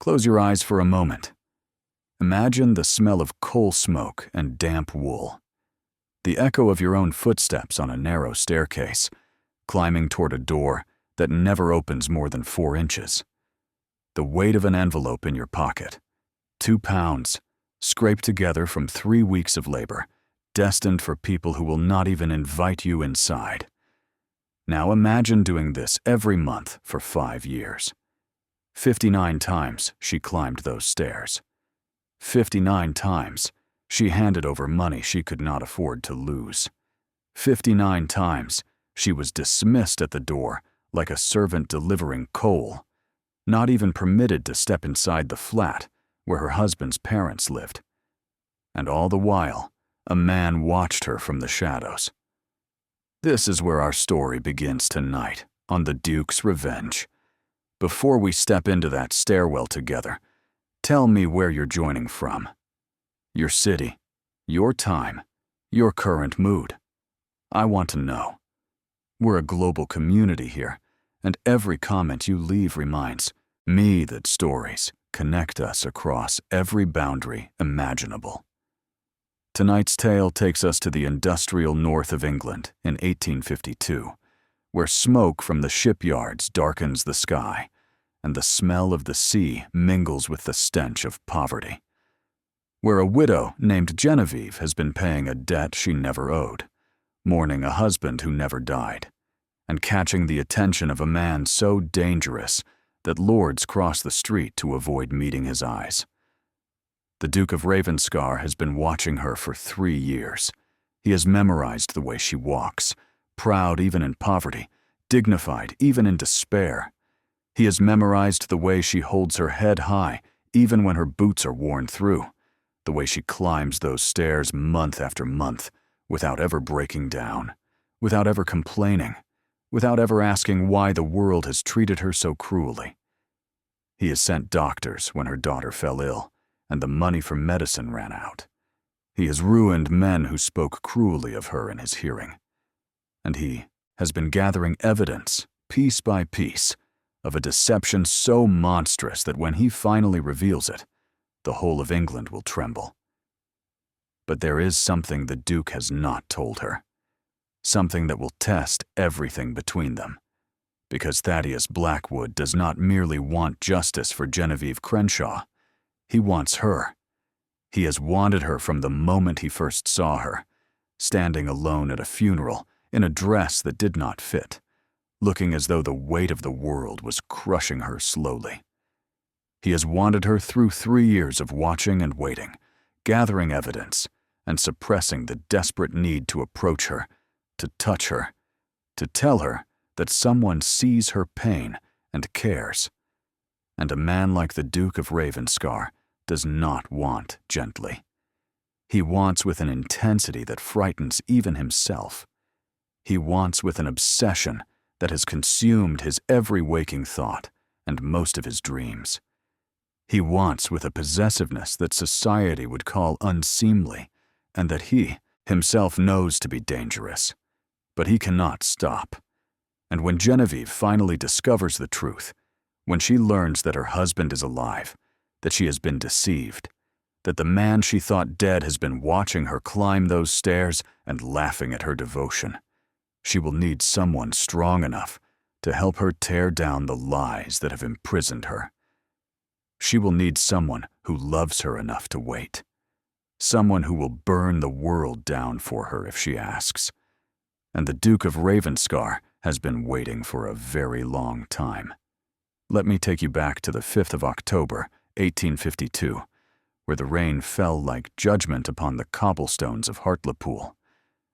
Close your eyes for a moment. Imagine the smell of coal smoke and damp wool. The echo of your own footsteps on a narrow staircase, climbing toward a door that never opens more than 4 inches. The weight of an envelope in your pocket. 2 pounds, scraped together from 3 weeks of labor, destined for people who will not even invite you inside. Now imagine doing this every month for 5 years. 59 times she climbed those stairs. 59 times she handed over money she could not afford to lose. 59 times she was dismissed at the door like a servant delivering coal, not even permitted to step inside the flat where her husband's parents lived. And all the while, a man watched her from the shadows. This is where our story begins tonight on the Duke's Revenge. Before we step into that stairwell together, tell me where you're joining from. Your city, your time, your current mood. I want to know. We're a global community here, and every comment you leave reminds me that stories connect us across every boundary imaginable. Tonight's tale takes us to the industrial north of England in 1852, where smoke from the shipyards darkens the sky, and the smell of the sea mingles with the stench of poverty. Where a widow named Genevieve has been paying a debt she never owed, mourning a husband who never died, and catching the attention of a man so dangerous that lords cross the street to avoid meeting his eyes. The Duke of Ravenscar has been watching her for 3 years. He has memorized the way she walks, proud even in poverty, dignified even in despair. He has memorized the way she holds her head high even when her boots are worn through, the way she climbs those stairs month after month without ever breaking down, without ever complaining, without ever asking why the world has treated her so cruelly. He has sent doctors when her daughter fell ill and the money for medicine ran out. He has ruined men who spoke cruelly of her in his hearing. And he has been gathering evidence, piece by piece, of a deception so monstrous that when he finally reveals it, the whole of England will tremble. But there is something the Duke has not told her, something that will test everything between them, because Thaddeus Blackwood does not merely want justice for Genevieve Crenshaw. He wants her. He has wanted her from the moment he first saw her, standing alone at a funeral in a dress that did not fit, looking as though the weight of the world was crushing her slowly. He has wanted her through 3 years of watching and waiting, gathering evidence, and suppressing the desperate need to approach her, to touch her, to tell her that someone sees her pain and cares. And a man like the Duke of Ravenscar does not want gently. He wants with an intensity that frightens even himself. He wants with an obsession that has consumed his every waking thought and most of his dreams. He wants with a possessiveness that society would call unseemly and that he himself knows to be dangerous. But he cannot stop. And when Genevieve finally discovers the truth, when she learns that her husband is alive, that she has been deceived, that the man she thought dead has been watching her climb those stairs and laughing at her devotion, she will need someone strong enough to help her tear down the lies that have imprisoned her. She will need someone who loves her enough to wait, someone who will burn the world down for her if she asks. And the Duke of Ravenscar has been waiting for a very long time. Let me take you back to the 5th of October, 1852, where the rain fell like judgment upon the cobblestones of Hartlepool,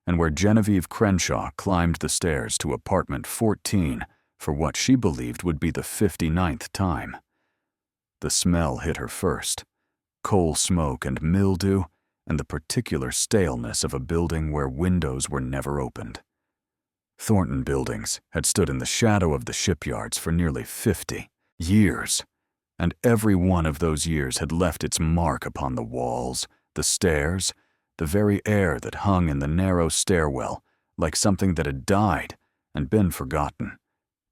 and where Genevieve Crenshaw climbed the stairs to apartment 14 for what she believed would be the 59th time. The smell hit her first, coal smoke and mildew, and the particular staleness of a building where windows were never opened. Thornton Buildings had stood in the shadow of the shipyards for nearly 50 years, and every one of those years had left its mark upon the walls, the stairs, the very air that hung in the narrow stairwell like something that had died and been forgotten.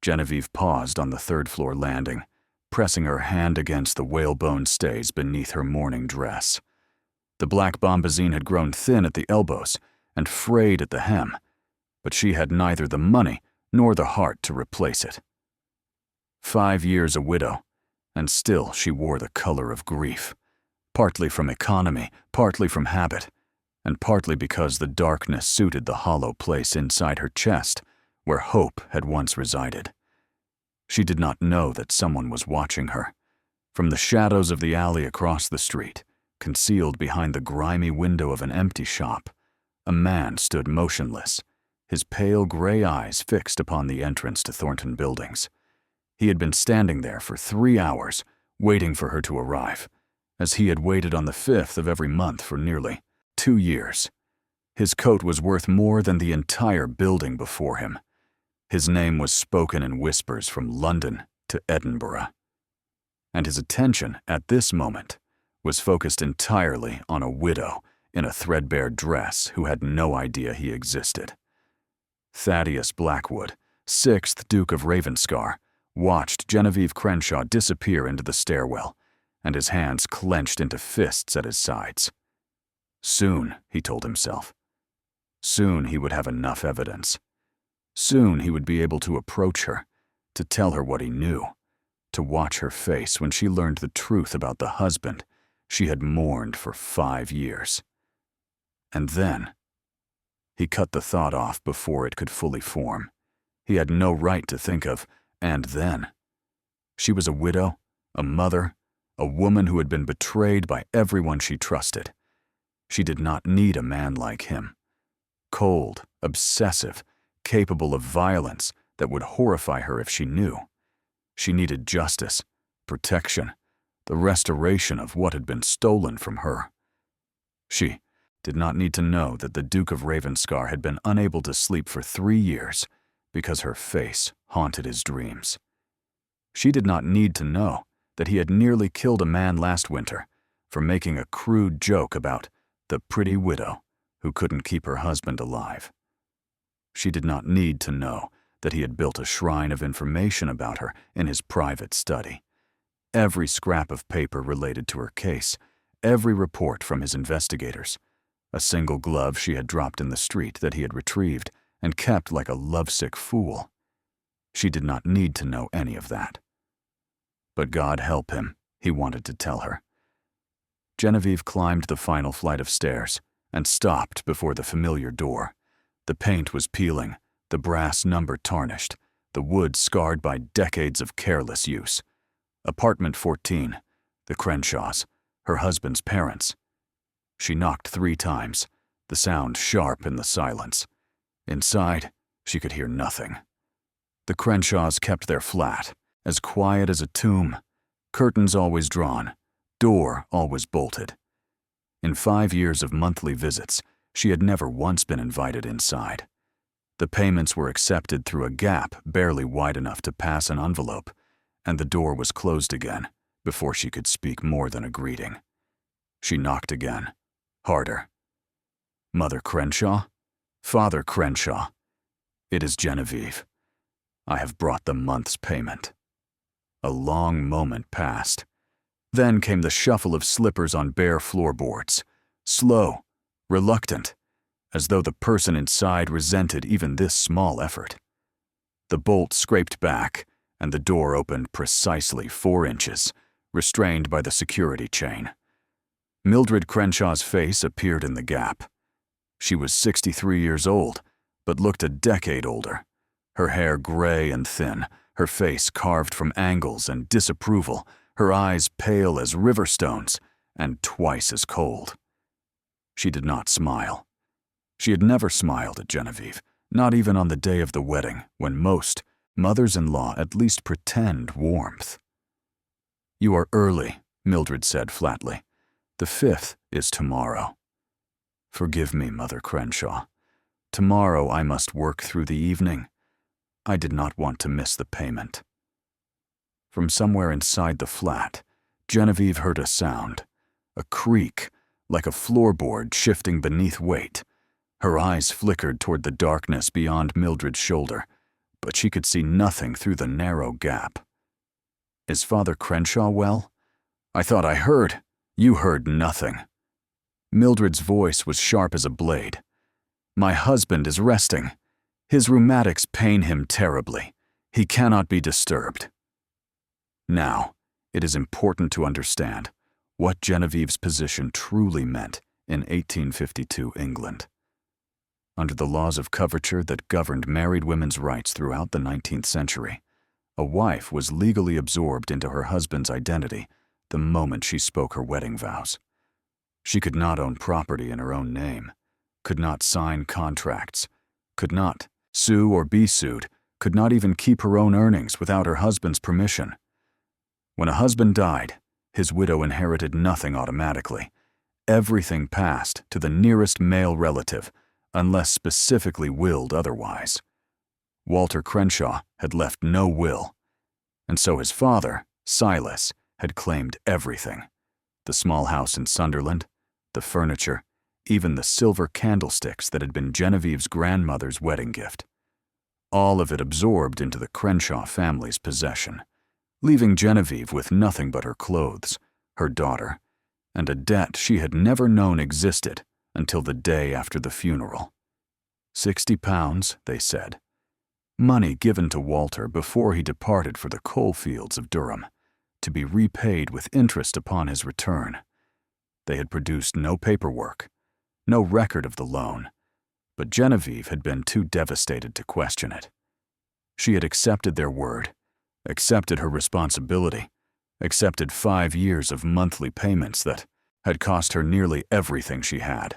Genevieve paused on the third-floor landing, pressing her hand against the whalebone stays beneath her morning dress. The black bombazine had grown thin at the elbows and frayed at the hem, but she had neither the money nor the heart to replace it. 5 years a widow, and still she wore the color of grief, partly from economy, partly from habit, and partly because the darkness suited the hollow place inside her chest where hope had once resided. She did not know that someone was watching her. From the shadows of the alley across the street, concealed behind the grimy window of an empty shop, a man stood motionless, his pale gray eyes fixed upon the entrance to Thornton Buildings. He had been standing there for 3 hours, waiting for her to arrive, as he had waited on the 5th of every month for nearly 2 years. His coat was worth more than the entire building before him. His name was spoken in whispers from London to Edinburgh. And his attention, at this moment, was focused entirely on a widow in a threadbare dress who had no idea he existed. Thaddeus Blackwood, 6th Duke of Ravenscar, watched Genevieve Crenshaw disappear into the stairwell, and his hands clenched into fists at his sides. Soon, he told himself. Soon he would have enough evidence. Soon he would be able to approach her, to tell her what he knew, to watch her face when she learned the truth about the husband she had mourned for 5 years. And then, he cut the thought off before it could fully form. He had no right to think of "and then." She was a widow, a mother, a woman who had been betrayed by everyone she trusted. She did not need a man like him. Cold, obsessive, capable of violence that would horrify her if she knew. She needed justice, protection, the restoration of what had been stolen from her. She did not need to know that the Duke of Ravenscar had been unable to sleep for 3 years because her face haunted his dreams. She did not need to know that he had nearly killed a man last winter for making a crude joke about the pretty widow who couldn't keep her husband alive. She did not need to know that he had built a shrine of information about her in his private study. Every scrap of paper related to her case, every report from his investigators, a single glove she had dropped in the street that he had retrieved and kept like a lovesick fool. She did not need to know any of that. But God help him, he wanted to tell her. Genevieve climbed the final flight of stairs and stopped before the familiar door. The paint was peeling, the brass number tarnished, the wood scarred by decades of careless use. Apartment 14, the Crenshaws, her husband's parents. She knocked 3 times, the sound sharp in the silence. Inside, she could hear nothing. The Crenshaws kept their flat, as quiet as a tomb, curtains always drawn, door always bolted. In 5 years of monthly visits, she had never once been invited inside. The payments were accepted through a gap barely wide enough to pass an envelope, and the door was closed again before she could speak more than a greeting. She knocked again, harder. Mother Crenshaw? Father Crenshaw? It is Genevieve. I have brought the month's payment. A long moment passed. Then came the shuffle of slippers on bare floorboards, slow, reluctant, as though the person inside resented even this small effort. The bolt scraped back, and the door opened precisely 4 inches, restrained by the security chain. Mildred Crenshaw's face appeared in the gap. She was 63 years old, but looked a decade older. Her hair gray and thin, her face carved from angles and disapproval, her eyes pale as river stones and twice as cold. She did not smile. She had never smiled at Genevieve, not even on the day of the wedding, when most mothers-in-law at least pretend warmth. "You are early," Mildred said flatly. "The 5th is tomorrow." "Forgive me, Mother Crenshaw. Tomorrow I must work through the evening. I did not want to miss the payment." From somewhere inside the flat, Genevieve heard a sound, a creak, like a floorboard shifting beneath weight. Her eyes flickered toward the darkness beyond Mildred's shoulder, but she could see nothing through the narrow gap. Is Father Crenshaw well? I thought I heard. You heard nothing. Mildred's voice was sharp as a blade. My husband is resting. His rheumatics pain him terribly. He cannot be disturbed. Now, it is important to understand what Genevieve's position truly meant in 1852 England. Under the laws of coverture that governed married women's rights throughout the 19th century, a wife was legally absorbed into her husband's identity the moment she spoke her wedding vows. She could not own property in her own name, could not sign contracts, could not sue or be sued, could not even keep her own earnings without her husband's permission. When a husband died, his widow inherited nothing automatically. Everything passed to the nearest male relative, unless specifically willed otherwise. Walter Crenshaw had left no will, and so his father, Silas, had claimed everything. The small house in Sunderland, the furniture, even the silver candlesticks that had been Genevieve's grandmother's wedding gift. All of it absorbed into the Crenshaw family's possession, leaving Genevieve with nothing but her clothes, her daughter, and a debt she had never known existed until the day after the funeral. £60, they said. Money given to Walter before he departed for the coal fields of Durham, to be repaid with interest upon his return. They had produced no paperwork, no record of the loan, but Genevieve had been too devastated to question it. She had accepted their word, accepted her responsibility, accepted 5 years of monthly payments that had cost her nearly everything she had.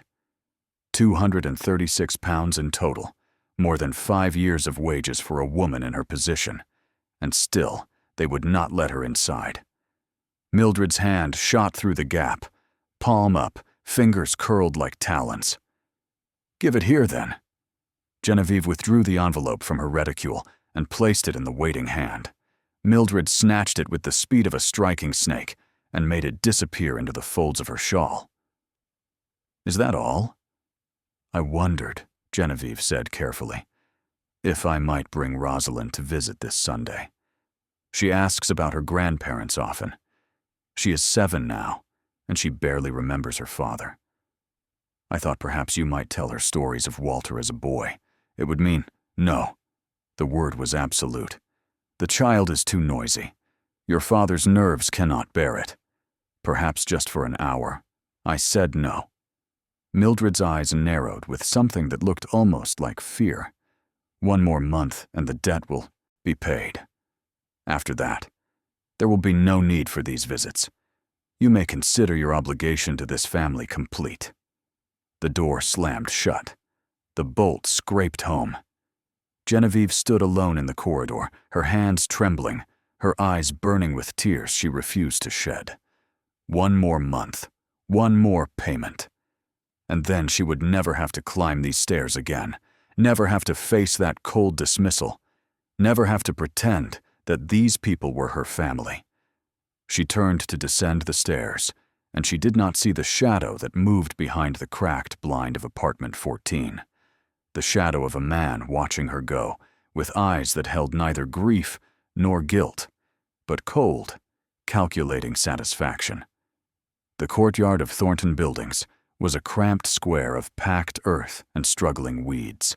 £236 in total, more than 5 years of wages for a woman in her position, and still they would not let her inside. Mildred's hand shot through the gap, palm up, fingers curled like talons. Give it here, then. Genevieve withdrew the envelope from her reticule and placed it in the waiting hand. Mildred snatched it with the speed of a striking snake and made it disappear into the folds of her shawl. Is that all? I wondered, Genevieve said carefully, if I might bring Rosalind to visit this Sunday. She asks about her grandparents often. She is 7 now, and she barely remembers her father. I thought perhaps you might tell her stories of Walter as a boy. It would mean, no. The word was absolute. The child is too noisy. Your father's nerves cannot bear it. Perhaps just for an hour. I said no. Mildred's eyes narrowed with something that looked almost like fear. 1 more month and the debt will be paid. After that, there will be no need for these visits. You may consider your obligation to this family complete. The door slammed shut. The bolt scraped home. Genevieve stood alone in the corridor, her hands trembling, her eyes burning with tears she refused to shed. 1 more month, 1 more payment. And then she would never have to climb these stairs again, never have to face that cold dismissal, never have to pretend that these people were her family. She turned to descend the stairs, and she did not see the shadow that moved behind the cracked blind of apartment 14. The shadow of a man watching her go, with eyes that held neither grief nor guilt, but cold, calculating satisfaction. The courtyard of Thornton Buildings was a cramped square of packed earth and struggling weeds.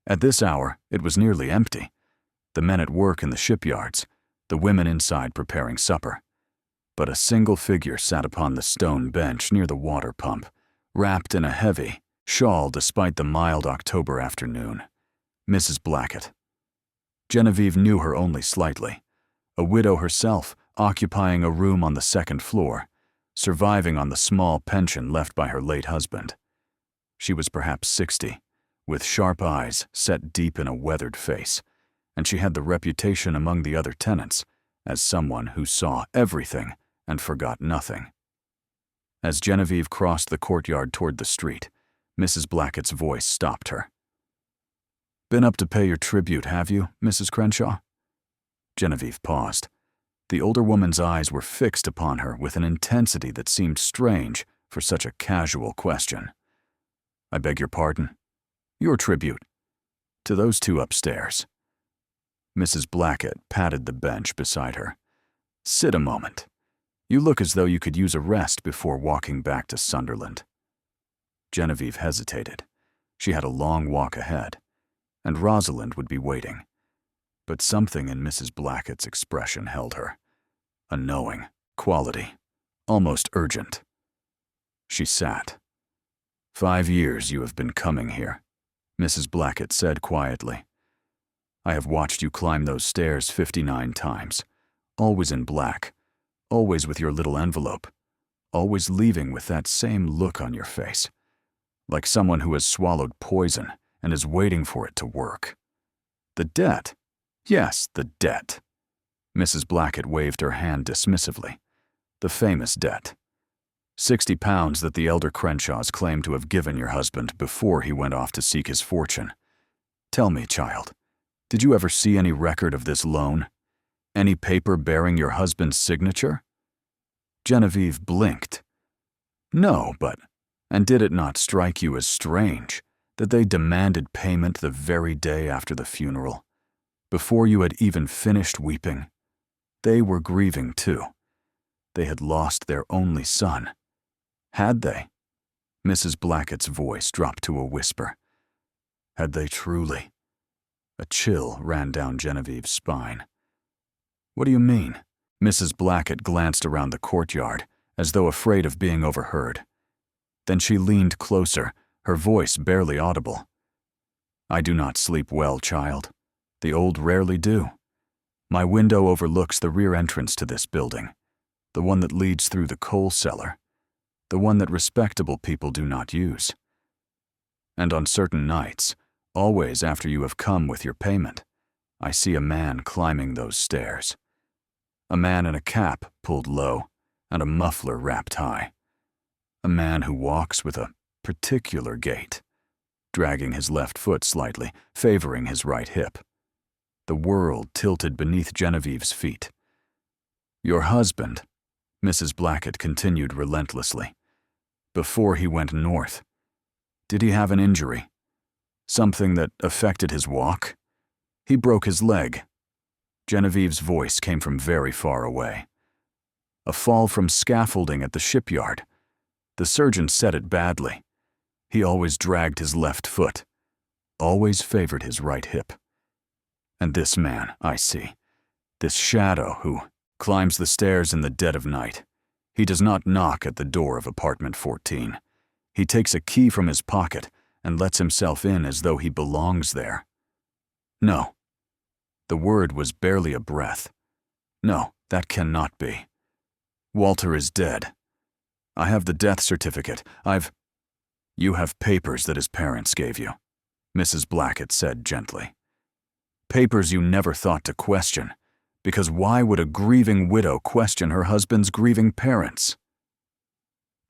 At this hour, it was nearly empty. The men at work in the shipyards, the women inside preparing supper. But a single figure sat upon the stone bench near the water pump, wrapped in a heavy shawl despite the mild October afternoon. Mrs. Blackett. Genevieve knew her only slightly. A widow herself, occupying a room on the 2nd floor, surviving on the small pension left by her late husband. She was perhaps 60, with sharp eyes set deep in a weathered face, and she had the reputation among the other tenants as someone who saw everything and forgot nothing. As Genevieve crossed the courtyard toward the street, Mrs. Blackett's voice stopped her. Been up to pay your tribute, have you, Mrs. Crenshaw? Genevieve paused. The older woman's eyes were fixed upon her with an intensity that seemed strange for such a casual question. I beg your pardon? Your tribute. To those 2 upstairs. Mrs. Blackett patted the bench beside her. Sit a moment. You look as though you could use a rest before walking back to Sunderland." Genevieve hesitated. She had a long walk ahead, and Rosalind would be waiting. But something in Mrs. Blackett's expression held her. A knowing quality, almost urgent. She sat. "5 years you have been coming here," Mrs. Blackett said quietly. "I have watched you climb those stairs 59 times, always in black, always with your little envelope, always leaving with that same look on your face, like someone who has swallowed poison and is waiting for it to work. The debt? Yes, the debt." Mrs. Blackett waved her hand dismissively. "The famous debt. £60 that the elder Crenshaws claim to have given your husband before he went off to seek his fortune. Tell me, child, did you ever see any record of this loan? Any paper bearing your husband's signature?" Genevieve blinked. "No, but, and did it not strike you as strange that they demanded payment the very day after the funeral, before you had even finished weeping? They were grieving too. They had lost their only son. Had they?" Mrs. Blackett's voice dropped to a whisper. Had they truly? A chill ran down Genevieve's spine. "What do you mean?" Mrs. Blackett glanced around the courtyard, as though afraid of being overheard. Then she leaned closer, her voice barely audible. "I do not sleep well, child. The old rarely do. My window overlooks the rear entrance to this building, the one that leads through the coal cellar, the one that respectable people do not use. And on certain nights, always after you have come with your payment, I see a man climbing those stairs. A man in a cap pulled low and a muffler wrapped high. A man who walks with a particular gait, dragging his left foot slightly, favoring his right hip. The world tilted beneath Genevieve's feet. Your husband," Mrs. Blackett continued relentlessly, "before he went north, did he have an injury? Something that affected his walk? He broke his leg." Genevieve's voice came from very far away. "A fall from scaffolding at the shipyard. The surgeon said it badly. He always dragged his left foot, always favored his right hip. And this man, I see, this shadow who climbs the stairs in the dead of night. He does not knock at the door of apartment 14. He takes a key from his pocket and lets himself in as though he belongs there. No. The word was barely a breath. No, that cannot be. Walter is dead. I have the death certificate. You have papers that his parents gave you," Mrs. Blackett said gently. "Papers you never thought to question, because why would a grieving widow question her husband's grieving parents?"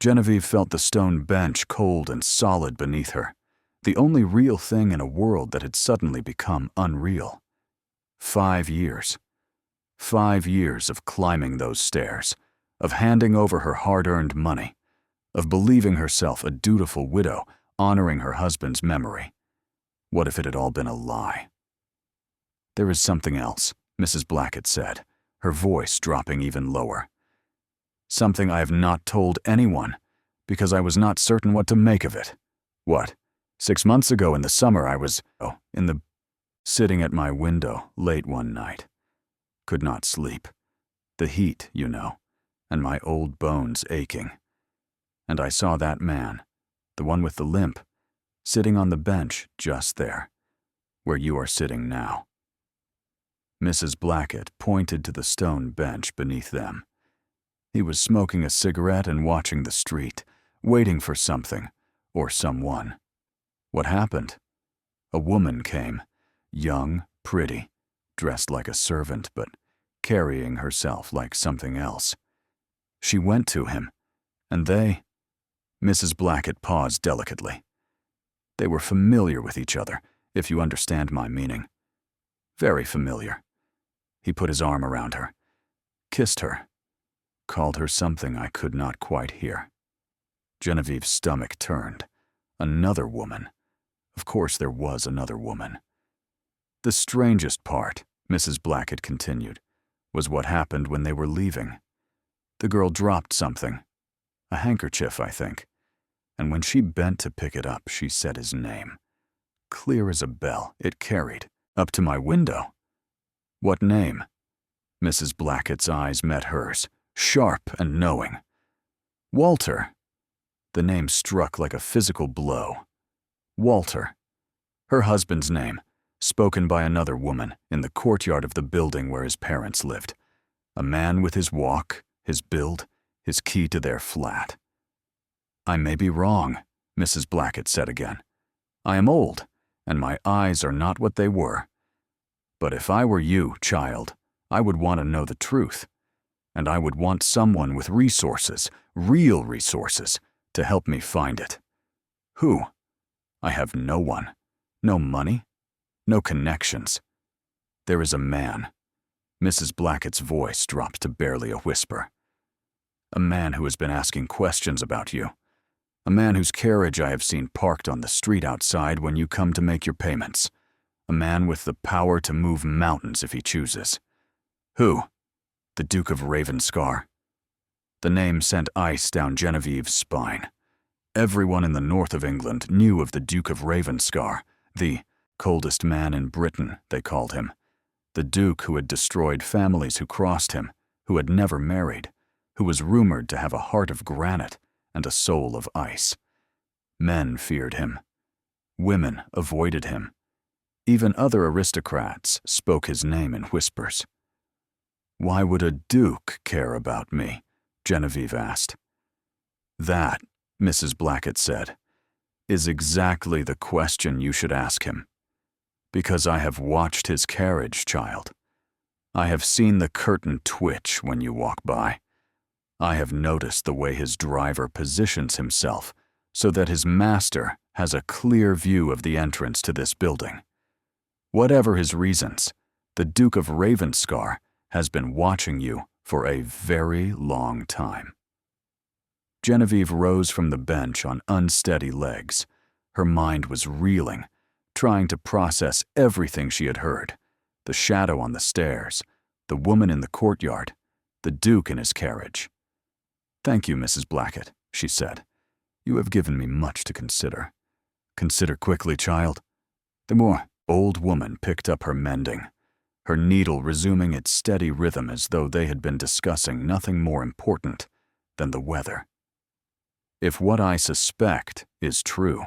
Genevieve felt the stone bench cold and solid beneath her, the only real thing in a world that had suddenly become unreal. 5 years. 5 years of climbing those stairs, of handing over her hard-earned money, of believing herself a dutiful widow, honoring her husband's memory. What if it had all been a lie? "There is something else," Mrs. Blackett said, her voice dropping even lower. "Something I have not told anyone, because I was not certain what to make of it. What? 6 months ago in the summer I was, sitting at my window late one night. Could not sleep. The heat, you know, and my old bones aching. And I saw that man, the one with the limp, sitting on the bench just there, where you are sitting now." Mrs. Blackett pointed to the stone bench beneath them. He was smoking a cigarette and watching the street, waiting for something, or someone. What happened? A woman came, young, pretty, dressed like a servant, but carrying herself like something else. She went to him, and Mrs. Blackett paused delicately. They were familiar with each other, if you understand my meaning. Very familiar. He put his arm around her, kissed her, called her something I could not quite hear. Genevieve's stomach turned. Another woman. Of course there was another woman. "The strangest part," Mrs. Blackett continued, was what happened when they were leaving. The girl dropped something. A handkerchief, I think. And when she bent to pick it up, she said his name. Clear as a bell, it carried, up to my window. What name? Mrs. Blackett's eyes met hers, sharp and knowing. Walter. The name struck like a physical blow. Walter. Her husband's name, spoken by another woman in the courtyard of the building where his parents lived. A man with his walk, his build, his key to their flat. I may be wrong, Mrs. Blackett said again. I am old, and my eyes are not what they were. But if I were you, child, I would want to know the truth. And I would want someone with resources, real resources, to help me find it. Who? I have no one. No money. No connections. There is a man. Mrs. Blackett's voice dropped to barely a whisper. A man who has been asking questions about you. A man whose carriage I have seen parked on the street outside when you come to make your payments. A man with the power to move mountains if he chooses. Who? The Duke of Ravenscar. The name sent ice down Genevieve's spine. Everyone in the north of England knew of the Duke of Ravenscar, the coldest man in Britain, they called him. The Duke who had destroyed families who crossed him, who had never married, who was rumored to have a heart of granite and a soul of ice. Men feared him. Women avoided him. Even other aristocrats spoke his name in whispers. Why would a duke care about me? Genevieve asked. That, Mrs. Blackett said, is exactly the question you should ask him. Because I have watched his carriage, child. I have seen the curtain twitch when you walk by. I have noticed the way his driver positions himself so that his master has a clear view of the entrance to this building. Whatever his reasons, the Duke of Ravenscar has been watching you for a very long time. Genevieve rose from the bench on unsteady legs. Her mind was reeling, trying to process everything she had heard. The shadow on the stairs, the woman in the courtyard, the Duke in his carriage. Thank you, Mrs. Blackett, she said. You have given me much to consider. Consider quickly, child. The old woman picked up her mending, her needle resuming its steady rhythm as though they had been discussing nothing more important than the weather. If what I suspect is true,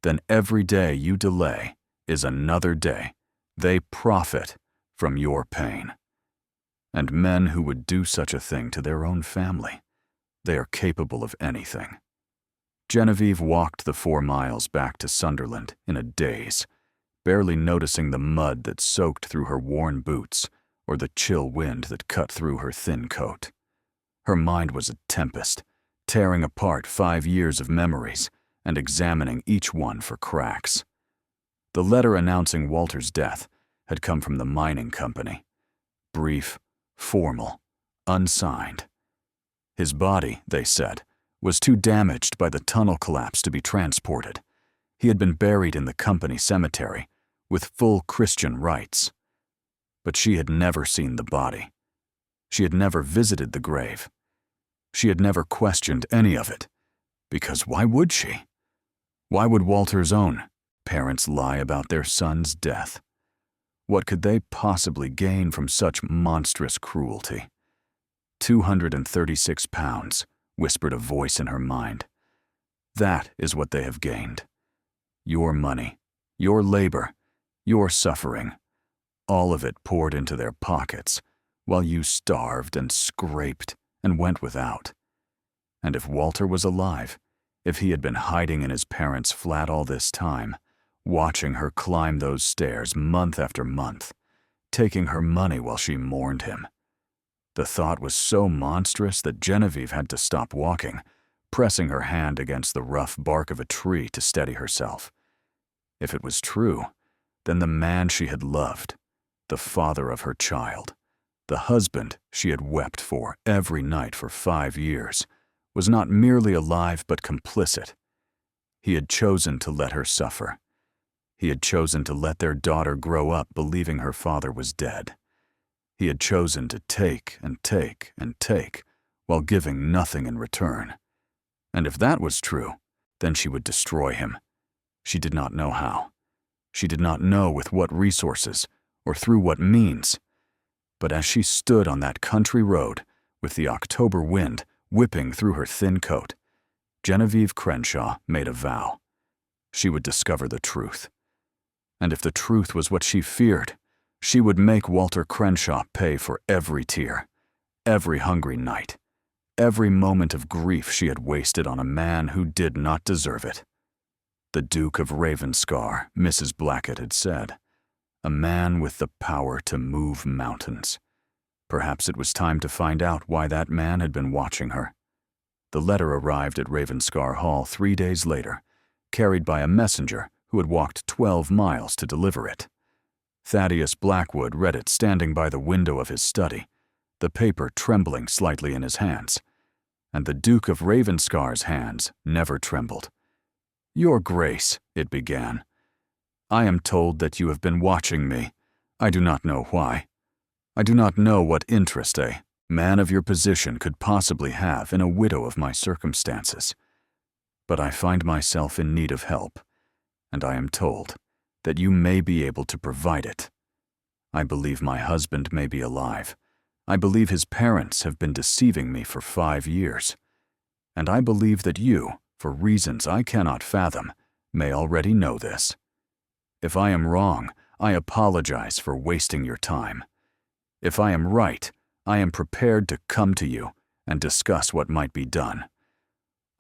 then every day you delay is another day they profit from your pain. And men who would do such a thing to their own family, they are capable of anything. Genevieve walked the 4 miles back to Sunderland in a daze, barely noticing the mud that soaked through her worn boots or the chill wind that cut through her thin coat. Her mind was a tempest, tearing apart 5 years of memories and examining each one for cracks. The letter announcing Walter's death had come from the mining company. Brief, formal, unsigned. His body, they said, was too damaged by the tunnel collapse to be transported. He had been buried in the company cemetery with full Christian rites. But she had never seen the body. She had never visited the grave. She had never questioned any of it, because why would she? Why would Walter's own parents lie about their son's death? What could they possibly gain from such monstrous cruelty? 236 pounds, whispered a voice in her mind. That is what they have gained. Your money, your labor, your suffering, all of it poured into their pockets, while you starved and scraped and went without. And if Walter was alive, if he had been hiding in his parents' flat all this time, watching her climb those stairs month after month, taking her money while she mourned him. The thought was so monstrous that Genevieve had to stop walking, pressing her hand against the rough bark of a tree to steady herself. If it was true, then the man she had loved, the father of her child, the husband she had wept for every night for 5 years, was not merely alive but complicit. He had chosen to let her suffer. He had chosen to let their daughter grow up believing her father was dead. He had chosen to take and take and take, while giving nothing in return. And if that was true, then she would destroy him. She did not know how. She did not know with what resources, or through what means. But as she stood on that country road, with the October wind whipping through her thin coat, Genevieve Crenshaw made a vow. She would discover the truth. And if the truth was what she feared, she would make Walter Crenshaw pay for every tear, every hungry night, every moment of grief she had wasted on a man who did not deserve it. The Duke of Ravenscar, Mrs. Blackett had said, a man with the power to move mountains. Perhaps it was time to find out why that man had been watching her. The letter arrived at Ravenscar Hall 3 days later, carried by a messenger who had walked 12 miles to deliver it. Thaddeus Blackwood read it standing by the window of his study, the paper trembling slightly in his hands. And the Duke of Ravenscar's hands never trembled. "Your Grace," it began, "I am told that you have been watching me. I do not know why. I do not know what interest a man of your position could possibly have in a widow of my circumstances. But I find myself in need of help, and I am told that you may be able to provide it. I believe my husband may be alive. I believe his parents have been deceiving me for 5 years. And I believe that you, for reasons I cannot fathom, may already know this. If I am wrong, I apologize for wasting your time. If I am right, I am prepared to come to you and discuss what might be done.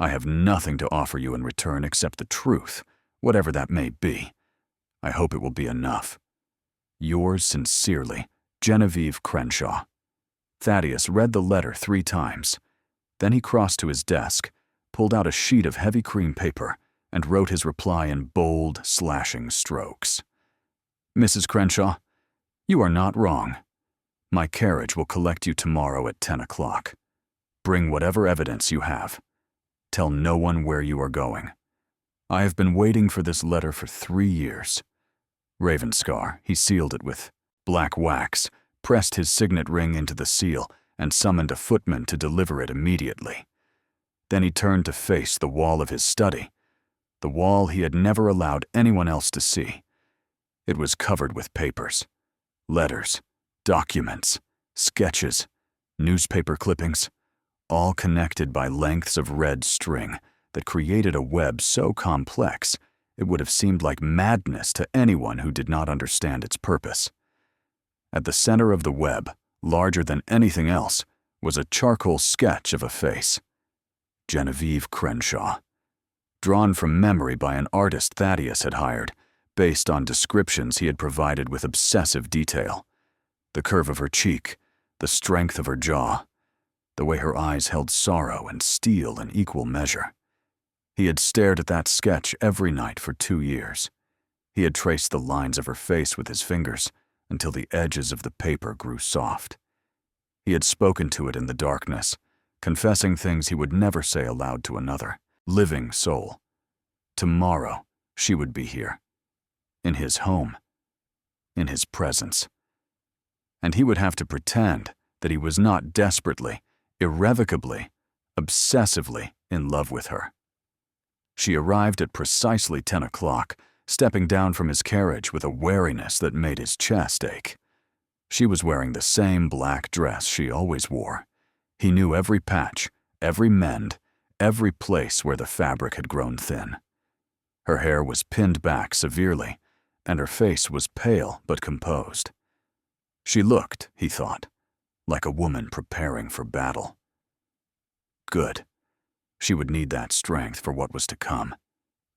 I have nothing to offer you in return except the truth, whatever that may be. I hope it will be enough. Yours sincerely, Genevieve Crenshaw." Thaddeus read the letter 3 times. Then he crossed to his desk, pulled out a sheet of heavy cream paper, and wrote his reply in bold, slashing strokes. "Mrs. Crenshaw, you are not wrong. My carriage will collect you tomorrow at 10 o'clock. Bring whatever evidence you have. Tell no one where you are going. I have been waiting for this letter for 3 years. Ravenscar," he sealed it with black wax, pressed his signet ring into the seal, and summoned a footman to deliver it immediately. Then he turned to face the wall of his study, the wall he had never allowed anyone else to see. It was covered with papers, letters, documents, sketches, newspaper clippings, all connected by lengths of red string that created a web so complex it would have seemed like madness to anyone who did not understand its purpose. At the center of the web, larger than anything else, was a charcoal sketch of a face. Genevieve Crenshaw, drawn from memory by an artist Thaddeus had hired, based on descriptions he had provided with obsessive detail. The curve of her cheek, the strength of her jaw, the way her eyes held sorrow and steel in equal measure. He had stared at that sketch every night for 2 years. He had traced the lines of her face with his fingers until the edges of the paper grew soft. He had spoken to it in the darkness, confessing things he would never say aloud to another, living soul. Tomorrow, she would be here. In his home. In his presence. And he would have to pretend that he was not desperately, irrevocably, obsessively in love with her. She arrived at precisely 10 o'clock, stepping down from his carriage with a wariness that made his chest ache. She was wearing the same black dress she always wore. He knew every patch, every mend, every place where the fabric had grown thin. Her hair was pinned back severely, and her face was pale but composed. She looked, he thought, like a woman preparing for battle. Good. She would need that strength for what was to come.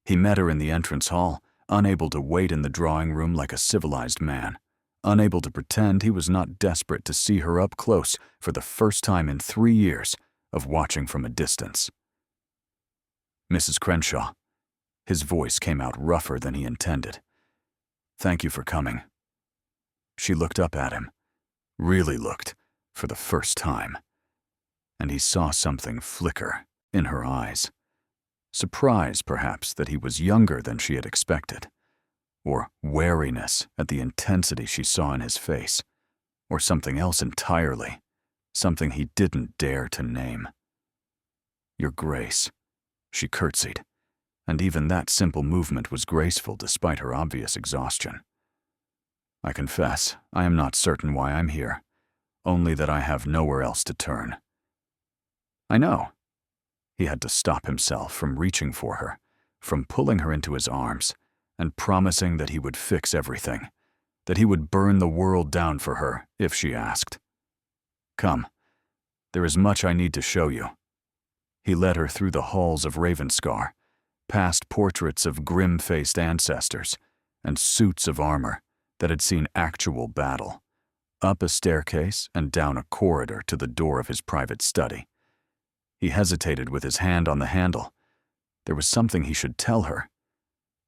He met her in the entrance hall, unable to wait in the drawing room like a civilized man, unable to pretend he was not desperate to see her up close for the first time in 3 years of watching from a distance. "Mrs. Crenshaw," his voice came out rougher than he intended. "Thank you for coming." She looked up at him, really looked, for the first time, and he saw something flicker in her eyes. Surprise, perhaps, that he was younger than she had expected, or wariness at the intensity she saw in his face, or something else entirely, something he didn't dare to name. "Your Grace," she curtsied, and even that simple movement was graceful despite her obvious exhaustion. "I confess, I am not certain why I'm here, only that I have nowhere else to turn." "I know." He had to stop himself from reaching for her, from pulling her into his arms, and promising that he would fix everything, that he would burn the world down for her if she asked. "Come, there is much I need to show you." He led her through the halls of Ravenscar, past portraits of grim-faced ancestors and suits of armor that had seen actual battle, up a staircase and down a corridor to the door of his private study. He hesitated with his hand on the handle. There was something he should tell her.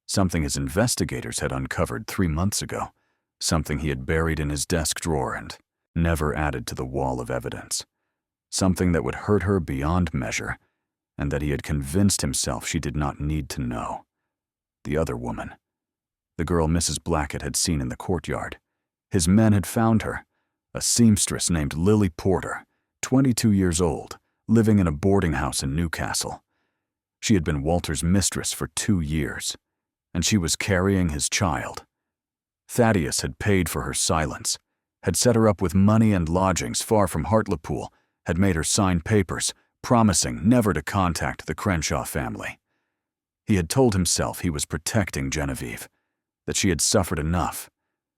Something his investigators had uncovered 3 months ago, something he had buried in his desk drawer and never added to the wall of evidence. Something that would hurt her beyond measure, and that he had convinced himself she did not need to know. The other woman. The girl Mrs. Blackett had seen in the courtyard. His men had found her, a seamstress named Lily Porter, 22 years old, living in a boarding house in Newcastle. She had been Walter's mistress for 2 years, and she was carrying his child. Thaddeus had paid for her silence, had set her up with money and lodgings far from Hartlepool, had made her sign papers, promising never to contact the Crenshaw family. He had told himself he was protecting Genevieve, that she had suffered enough,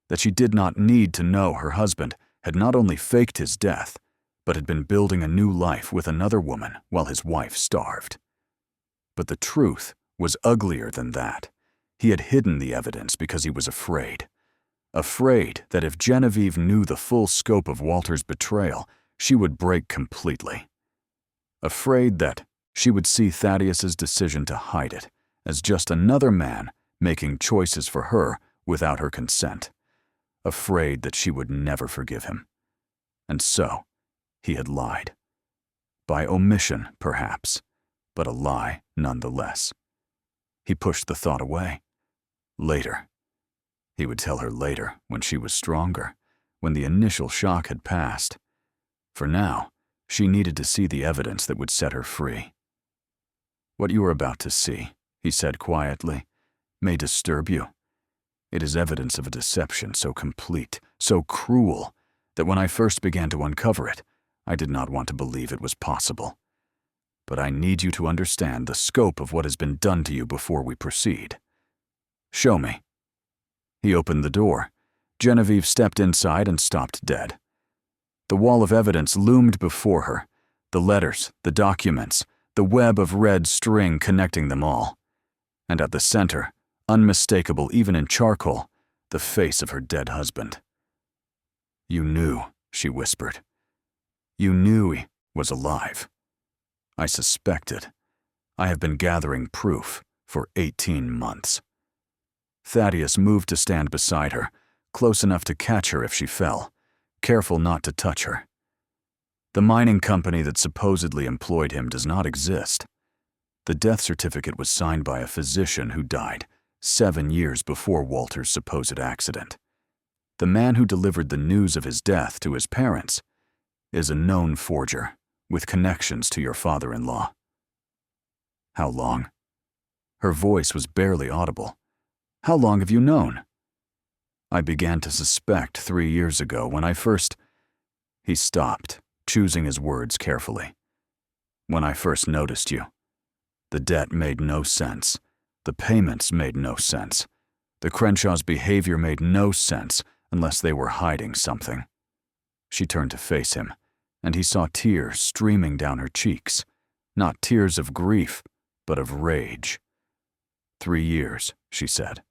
that she did not need to know her husband had not only faked his death, but had been building a new life with another woman while his wife starved. But the truth was uglier than that. He had hidden the evidence because he was afraid. Afraid that if Genevieve knew the full scope of Walter's betrayal, she would break completely. Afraid that she would see Thaddeus's decision to hide it as just another man making choices for her without her consent. Afraid that she would never forgive him. And so, he had lied. By omission, perhaps, but a lie nonetheless. He pushed the thought away. Later. He would tell her later, when she was stronger, when the initial shock had passed. For now, she needed to see the evidence that would set her free. "What you are about to see," he said quietly, "may disturb you. It is evidence of a deception so complete, so cruel, that when I first began to uncover it, I did not want to believe it was possible. But I need you to understand the scope of what has been done to you before we proceed. Show me." He opened the door. Genevieve stepped inside and stopped dead. The wall of evidence loomed before her, the letters, the documents, the web of red string connecting them all. And at the center, unmistakable even in charcoal, the face of her dead husband. "You knew," she whispered. "You knew he was alive." "I suspected. I have been gathering proof for 18 months. Thaddeus moved to stand beside her, close enough to catch her if she fell, careful not to touch her. "The mining company that supposedly employed him does not exist. The death certificate was signed by a physician who died 7 years before Walter's supposed accident. The man who delivered the news of his death to his parents is a known forger with connections to your father-in-law." "How long?" Her voice was barely audible. "How long have you known?" "I began to suspect 3 years ago when I first—" He stopped, choosing his words carefully. "When I first noticed you. The debt made no sense. The payments made no sense. The Crenshaw's behavior made no sense unless they were hiding something." She turned to face him, and he saw tears streaming down her cheeks. Not tears of grief, but of rage. 3 years, she said.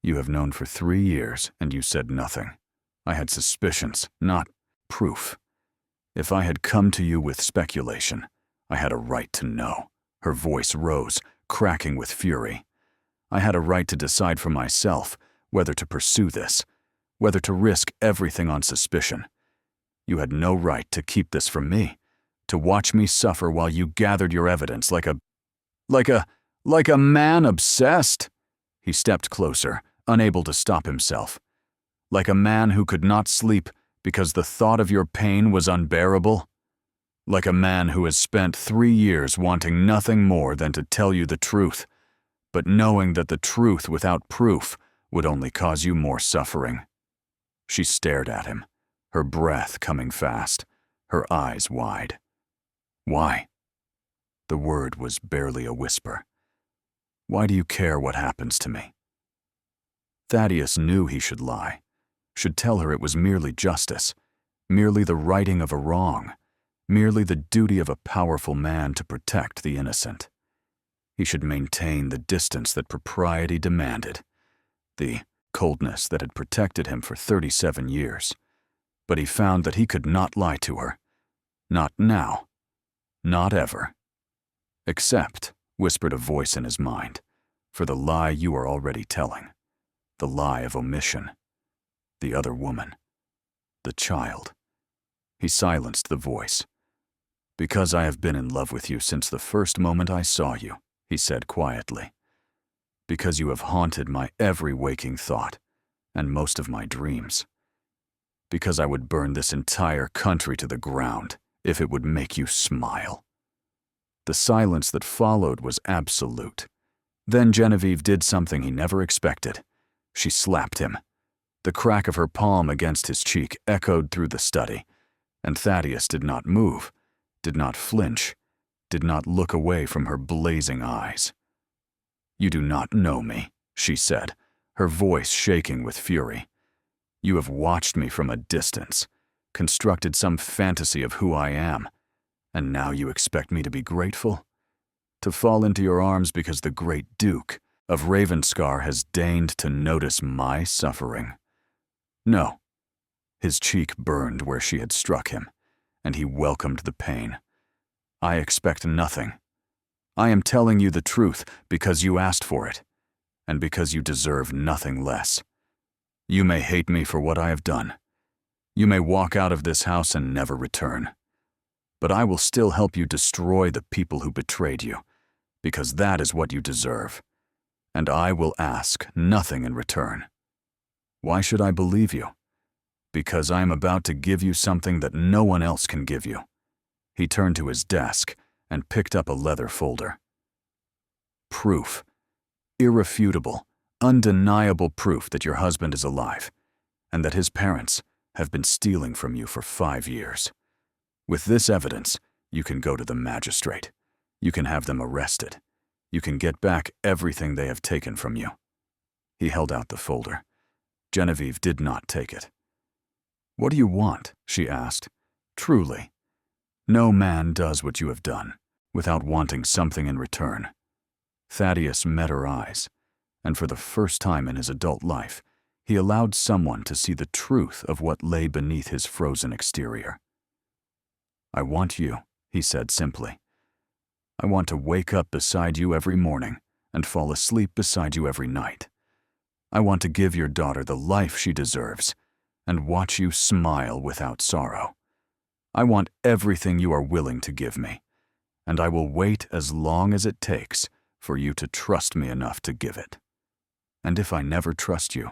"You have known for 3 years, and you said nothing. I had suspicions, not proof. If I had come to you with speculation, I had a right to know." Her voice rose, cracking with fury. "I had a right to decide for myself whether to pursue this, whether to risk everything on suspicion. You had no right to keep this from me, to watch me suffer while you gathered your evidence like a man obsessed." He stepped closer, unable to stop himself. "Like a man who could not sleep Because the thought of your pain was unbearable? Like a man who has spent 3 years wanting nothing more than to tell you the truth, but knowing that the truth without proof would only cause you more suffering. She stared at him, her breath coming fast, her eyes wide. Why? The word was barely a whisper. Why do you care what happens to me? Thaddeus knew he should lie, should tell her it was merely justice, merely the righting of a wrong, merely the duty of a powerful man to protect the innocent. He should maintain the distance that propriety demanded, the coldness that had protected him for 37 years. But he found that he could not lie to her. Not now. Not ever. Except, whispered a voice in his mind, for the lie you are already telling. The lie of omission. The other woman. The child. He silenced the voice. Because I have been in love with you since the first moment I saw you, he said quietly. Because you have haunted my every waking thought, and most of my dreams. Because I would burn this entire country to the ground if it would make you smile. The silence that followed was absolute. Then Genevieve did something he never expected. She slapped him. The crack of her palm against his cheek echoed through the study, and Thaddeus did not move, did not flinch, did not look away from her blazing eyes. You do not know me, she said, her voice shaking with fury. You have watched me from a distance, constructed some fantasy of who I am, and now you expect me to be grateful? To fall into your arms because the great Duke of Ravenscar has deigned to notice my suffering? No. His cheek burned where she had struck him, and he welcomed the pain. I expect nothing. I am telling you the truth because you asked for it, and because you deserve nothing less. You may hate me for what I have done. You may walk out of this house and never return. But I will still help you destroy the people who betrayed you, because that is what you deserve. And I will ask nothing in return. Why should I believe you? Because I am about to give you something that no one else can give you. He turned to his desk and picked up a leather folder. Proof. Irrefutable, undeniable proof that your husband is alive, and that his parents have been stealing from you for 5 years. With this evidence, you can go to the magistrate. You can have them arrested. You can get back everything they have taken from you. He held out the folder. Genevieve did not take it. What do you want? She asked. Truly. No man does what you have done without wanting something in return. Thaddeus met her eyes, and for the first time in his adult life, he allowed someone to see the truth of what lay beneath his frozen exterior. I want you, he said simply. I want to wake up beside you every morning and fall asleep beside you every night. I want to give your daughter the life she deserves and watch you smile without sorrow. I want everything you are willing to give me, and I will wait as long as it takes for you to trust me enough to give it. And if I never trust you,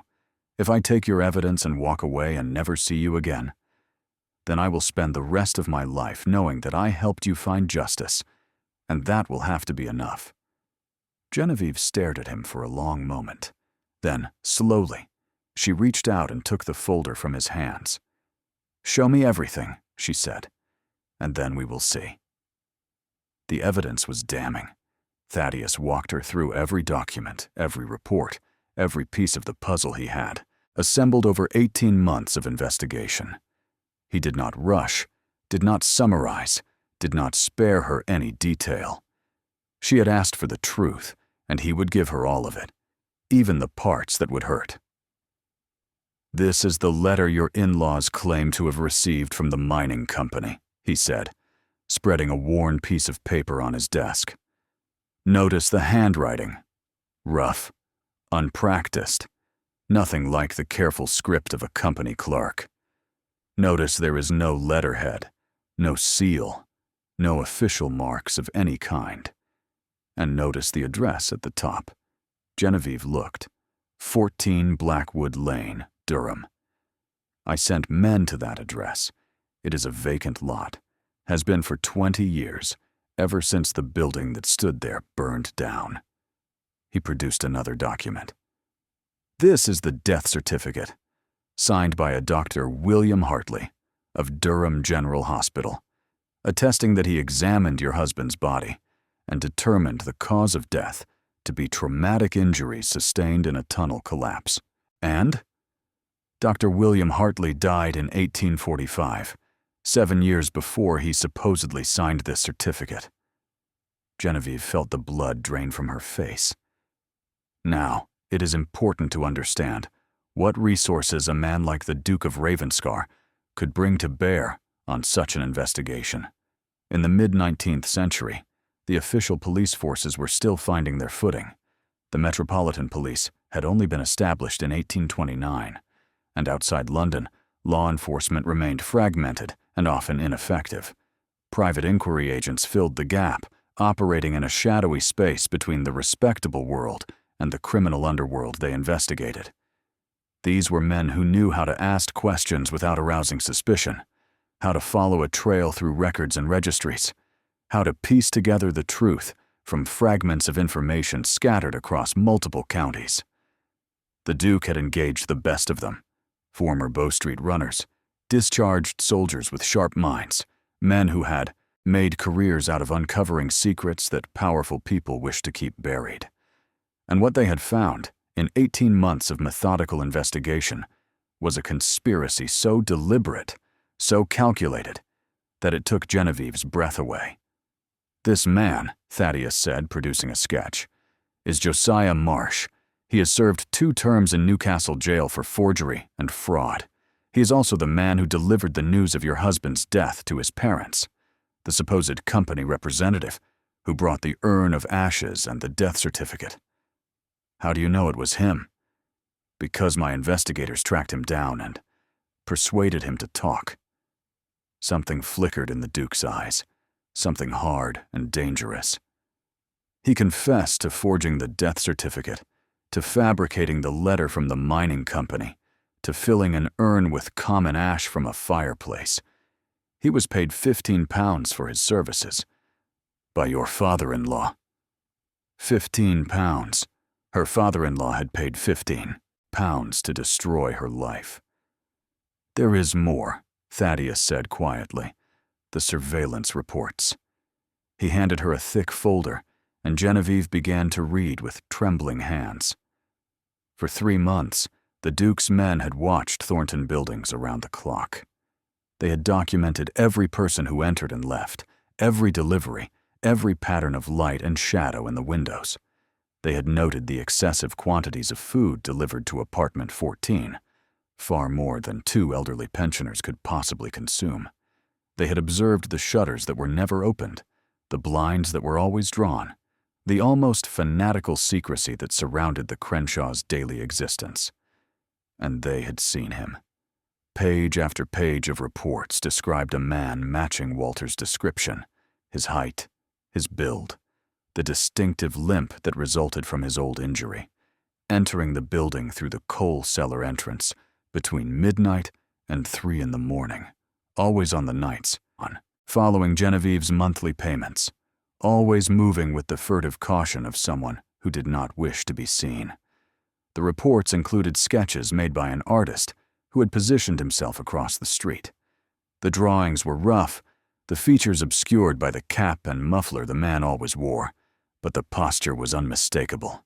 if I take your evidence and walk away and never see you again, then I will spend the rest of my life knowing that I helped you find justice, and that will have to be enough. Genevieve stared at him for a long moment. Then, slowly, she reached out and took the folder from his hands. Show me everything, she said, and then we will see. The evidence was damning. Thaddeus walked her through every document, every report, every piece of the puzzle he had, assembled over 18 months of investigation. He did not rush, did not summarize, did not spare her any detail. She had asked for the truth, and he would give her all of it, even the parts that would hurt. This is the letter your in-laws claim to have received from the mining company, he said, spreading a worn piece of paper on his desk. Notice the handwriting. Rough, unpracticed, nothing like the careful script of a company clerk. Notice there is no letterhead, no seal, no official marks of any kind. And notice the address at the top. Genevieve looked. 14 Blackwood Lane, Durham. I sent men to that address. It is a vacant lot. Has been for 20 years, ever since the building that stood there burned down." He produced another document. "This is the death certificate, signed by a Dr. William Hartley of Durham General Hospital, attesting that he examined your husband's body and determined the cause of death to be traumatic injuries sustained in a tunnel collapse. And Dr. William Hartley died in 1845, 7 years before he supposedly signed this certificate." Genevieve felt the blood drain from her face. Now, it is important to understand what resources a man like the Duke of Ravenscar could bring to bear on such an investigation. In the mid-19th century, the official police forces were still finding their footing. The Metropolitan Police had only been established in 1829, and outside London, law enforcement remained fragmented and often ineffective. Private inquiry agents filled the gap, operating in a shadowy space between the respectable world and the criminal underworld they investigated. These were men who knew how to ask questions without arousing suspicion, how to follow a trail through records and registries, how to piece together the truth from fragments of information scattered across multiple counties. The Duke had engaged the best of them, former Bow Street runners, discharged soldiers with sharp minds, men who had made careers out of uncovering secrets that powerful people wished to keep buried. And what they had found, in 18 months of methodical investigation, was a conspiracy so deliberate, so calculated, that it took Genevieve's breath away. "This man," Thaddeus said, producing a sketch, "is Josiah Marsh. He has served 2 terms in Newcastle jail for forgery and fraud. He is also the man who delivered the news of your husband's death to his parents, the supposed company representative who brought the urn of ashes and the death certificate." "How do you know it was him?" "Because my investigators tracked him down and persuaded him to talk." Something flickered in the Duke's eyes, something hard and dangerous. "He confessed to forging the death certificate, to fabricating the letter from the mining company, to filling an urn with common ash from a fireplace. He was paid £15 for his services. By your father-in-law." £15. Her father-in-law had paid £15 to destroy her life. "There is more," Thaddeus said quietly. "The surveillance reports." He handed her a thick folder, and Genevieve began to read with trembling hands. For 3 months, the Duke's men had watched Thornton Buildings around the clock. They had documented every person who entered and left, every delivery, every pattern of light and shadow in the windows. They had noted the excessive quantities of food delivered to apartment 14, far more than 2 elderly pensioners could possibly consume. They had observed the shutters that were never opened, the blinds that were always drawn, the almost fanatical secrecy that surrounded the Crenshaw's daily existence. And they had seen him. Page after page of reports described a man matching Walter's description, his height, his build, the distinctive limp that resulted from his old injury, entering the building through the coal cellar entrance between midnight and 3 in the morning, always on the nights, following Genevieve's monthly payments, always moving with the furtive caution of someone who did not wish to be seen. The reports included sketches made by an artist who had positioned himself across the street. The drawings were rough, the features obscured by the cap and muffler the man always wore, but the posture was unmistakable.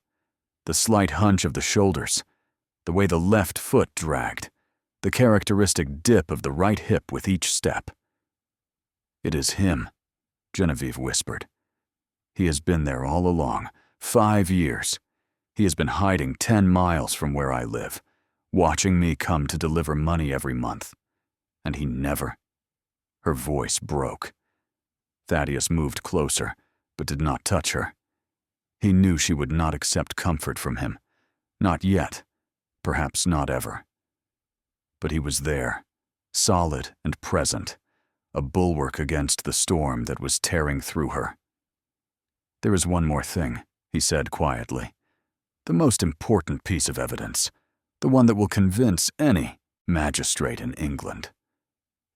The slight hunch of the shoulders, the way the left foot dragged, the characteristic dip of the right hip with each step. "It is him," Genevieve whispered. "He has been there all along, 5 years. He has been hiding 10 miles from where I live, watching me come to deliver money every month. And he never—" Her voice broke. Thaddeus moved closer, but did not touch her. He knew she would not accept comfort from him. Not yet, perhaps not ever. But he was there, solid and present, a bulwark against the storm that was tearing through her. "There is one more thing," he said quietly. "The most important piece of evidence, the one that will convince any, Magistrate in England.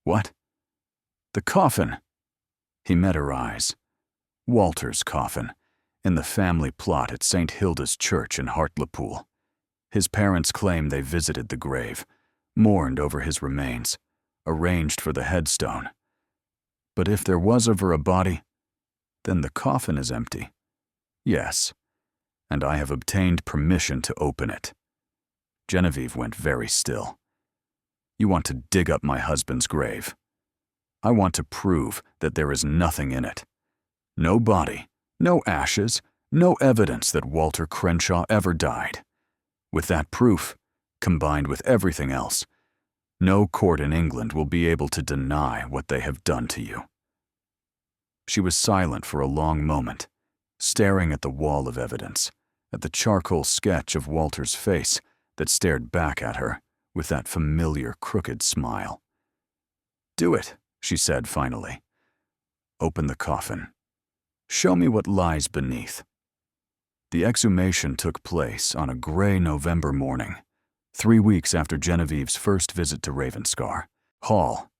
What? The Coffin! He met her eyes. Walter's coffin, in the family plot at St. Hilda's Church in Hartlepool. His parents claim they visited the grave, mourned over his remains, arranged for the headstone. But if there was ever a body, then the coffin is empty. Yes, and I have obtained permission to open it. Genevieve went very still. You want to dig up my husband's grave. I want to prove that there is nothing in it. No body, no ashes, no evidence that Walter Crenshaw ever died. With that proof, combined with everything else, no court in England will be able to deny what they have done to you. She was silent for a long moment, staring at the wall of evidence, at the charcoal sketch of Walter's face that stared back at her with that familiar crooked smile. "Do it," she said finally. "Open the coffin. Show me what lies beneath." The exhumation took place on a gray November morning, 3 weeks after Genevieve's first visit to Ravenscar Hall.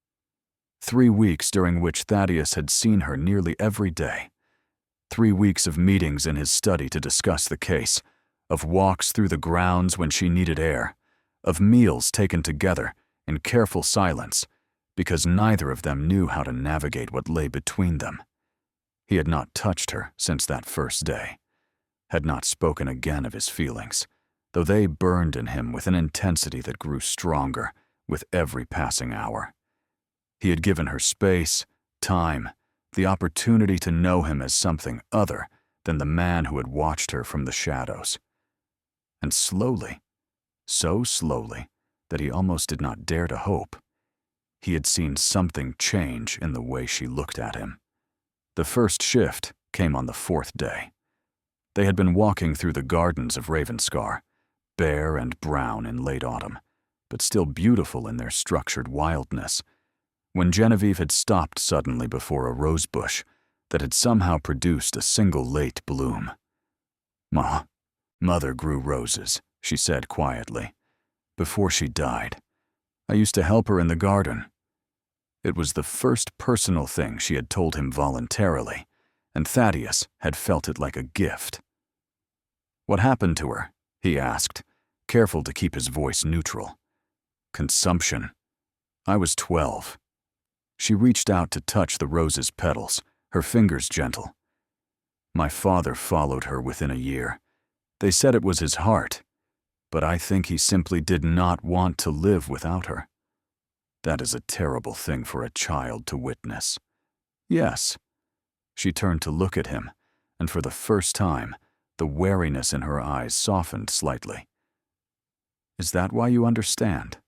3 weeks during which Thaddeus had seen her nearly every day. 3 weeks of meetings in his study to discuss the case, of walks through the grounds when she needed air, of meals taken together in careful silence, because neither of them knew how to navigate what lay between them. He had not touched her since that first day, had not spoken again of his feelings, though they burned in him with an intensity that grew stronger with every passing hour. He had given her space, time, the opportunity to know him as something other than the man who had watched her from the shadows. And slowly, so slowly that he almost did not dare to hope, he had seen something change in the way she looked at him. The first shift came on the 4th day. They had been walking through the gardens of Ravenscar, bare and brown in late autumn, but still beautiful in their structured wildness, when Genevieve had stopped suddenly before a rose bush that had somehow produced a single late bloom. Mother grew roses," she said quietly. "Before she died. I used to help her in the garden." It was the first personal thing she had told him voluntarily, and Thaddeus had felt it like a gift. "What happened to her?" he asked, careful to keep his voice neutral. "Consumption. I was 12. She reached out to touch the rose's petals, her fingers gentle. My father followed her within a year. They said it was his heart, but I think he simply did not want to live without her. That is a terrible thing for a child to witness." "Yes." She turned to look at him, and for the first time, the wariness in her eyes softened slightly. "Is that why you understand?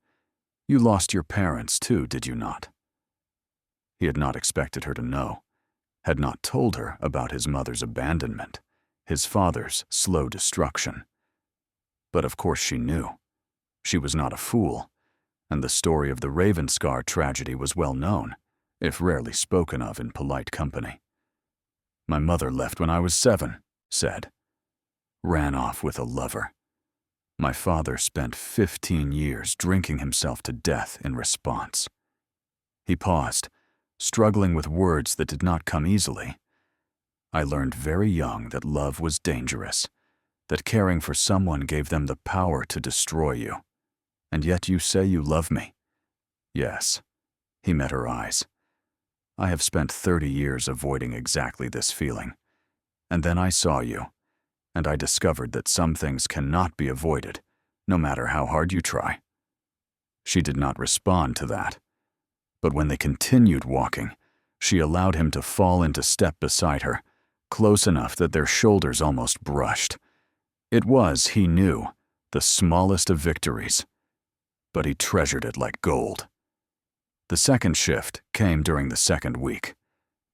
You lost your parents too, did you not?" He had not expected her to know, had not told her about his mother's abandonment, his father's slow destruction. But of course she knew. She was not a fool, and the story of the Ravenscar tragedy was well known, if rarely spoken of in polite company. "My mother left when I was 7, said. Ran off with a lover. My father spent 15 years drinking himself to death in response." He paused, struggling with words that did not come easily. "I learned very young that love was dangerous, that caring for someone gave them the power to destroy you. And yet you say you love me." "Yes." He met her eyes. "I have spent 30 years avoiding exactly this feeling. And then I saw you, and I discovered that some things cannot be avoided, no matter how hard you try." She did not respond to that. But when they continued walking, she allowed him to fall into step beside her, close enough that their shoulders almost brushed. It was, he knew, the smallest of victories, but he treasured it like gold. The second shift came during the second week.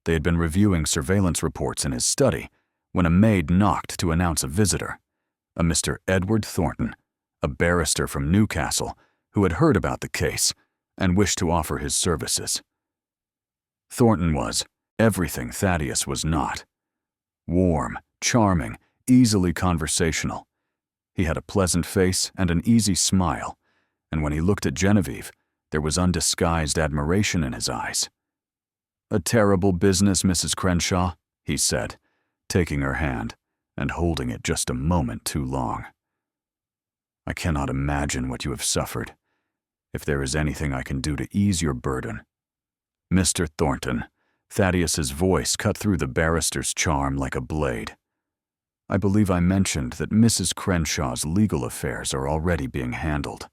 They had been reviewing surveillance reports in his study when a maid knocked to announce a visitor, a Mr. Edward Thornton, a barrister from Newcastle who had heard about the case and wished to offer his services. Thornton was everything Thaddeus was not. Warm, charming, easily conversational. He had a pleasant face and an easy smile, and when he looked at Genevieve, there was undisguised admiration in his eyes. "A terrible business, Mrs. Crenshaw," he said, taking her hand and holding it just a moment too long. "I cannot imagine what you have suffered. If there is anything I can do to ease your burden—" "Mr. Thornton," Thaddeus's voice cut through the barrister's charm like a blade. "I believe I mentioned that Mrs. Crenshaw's legal affairs are already being handled.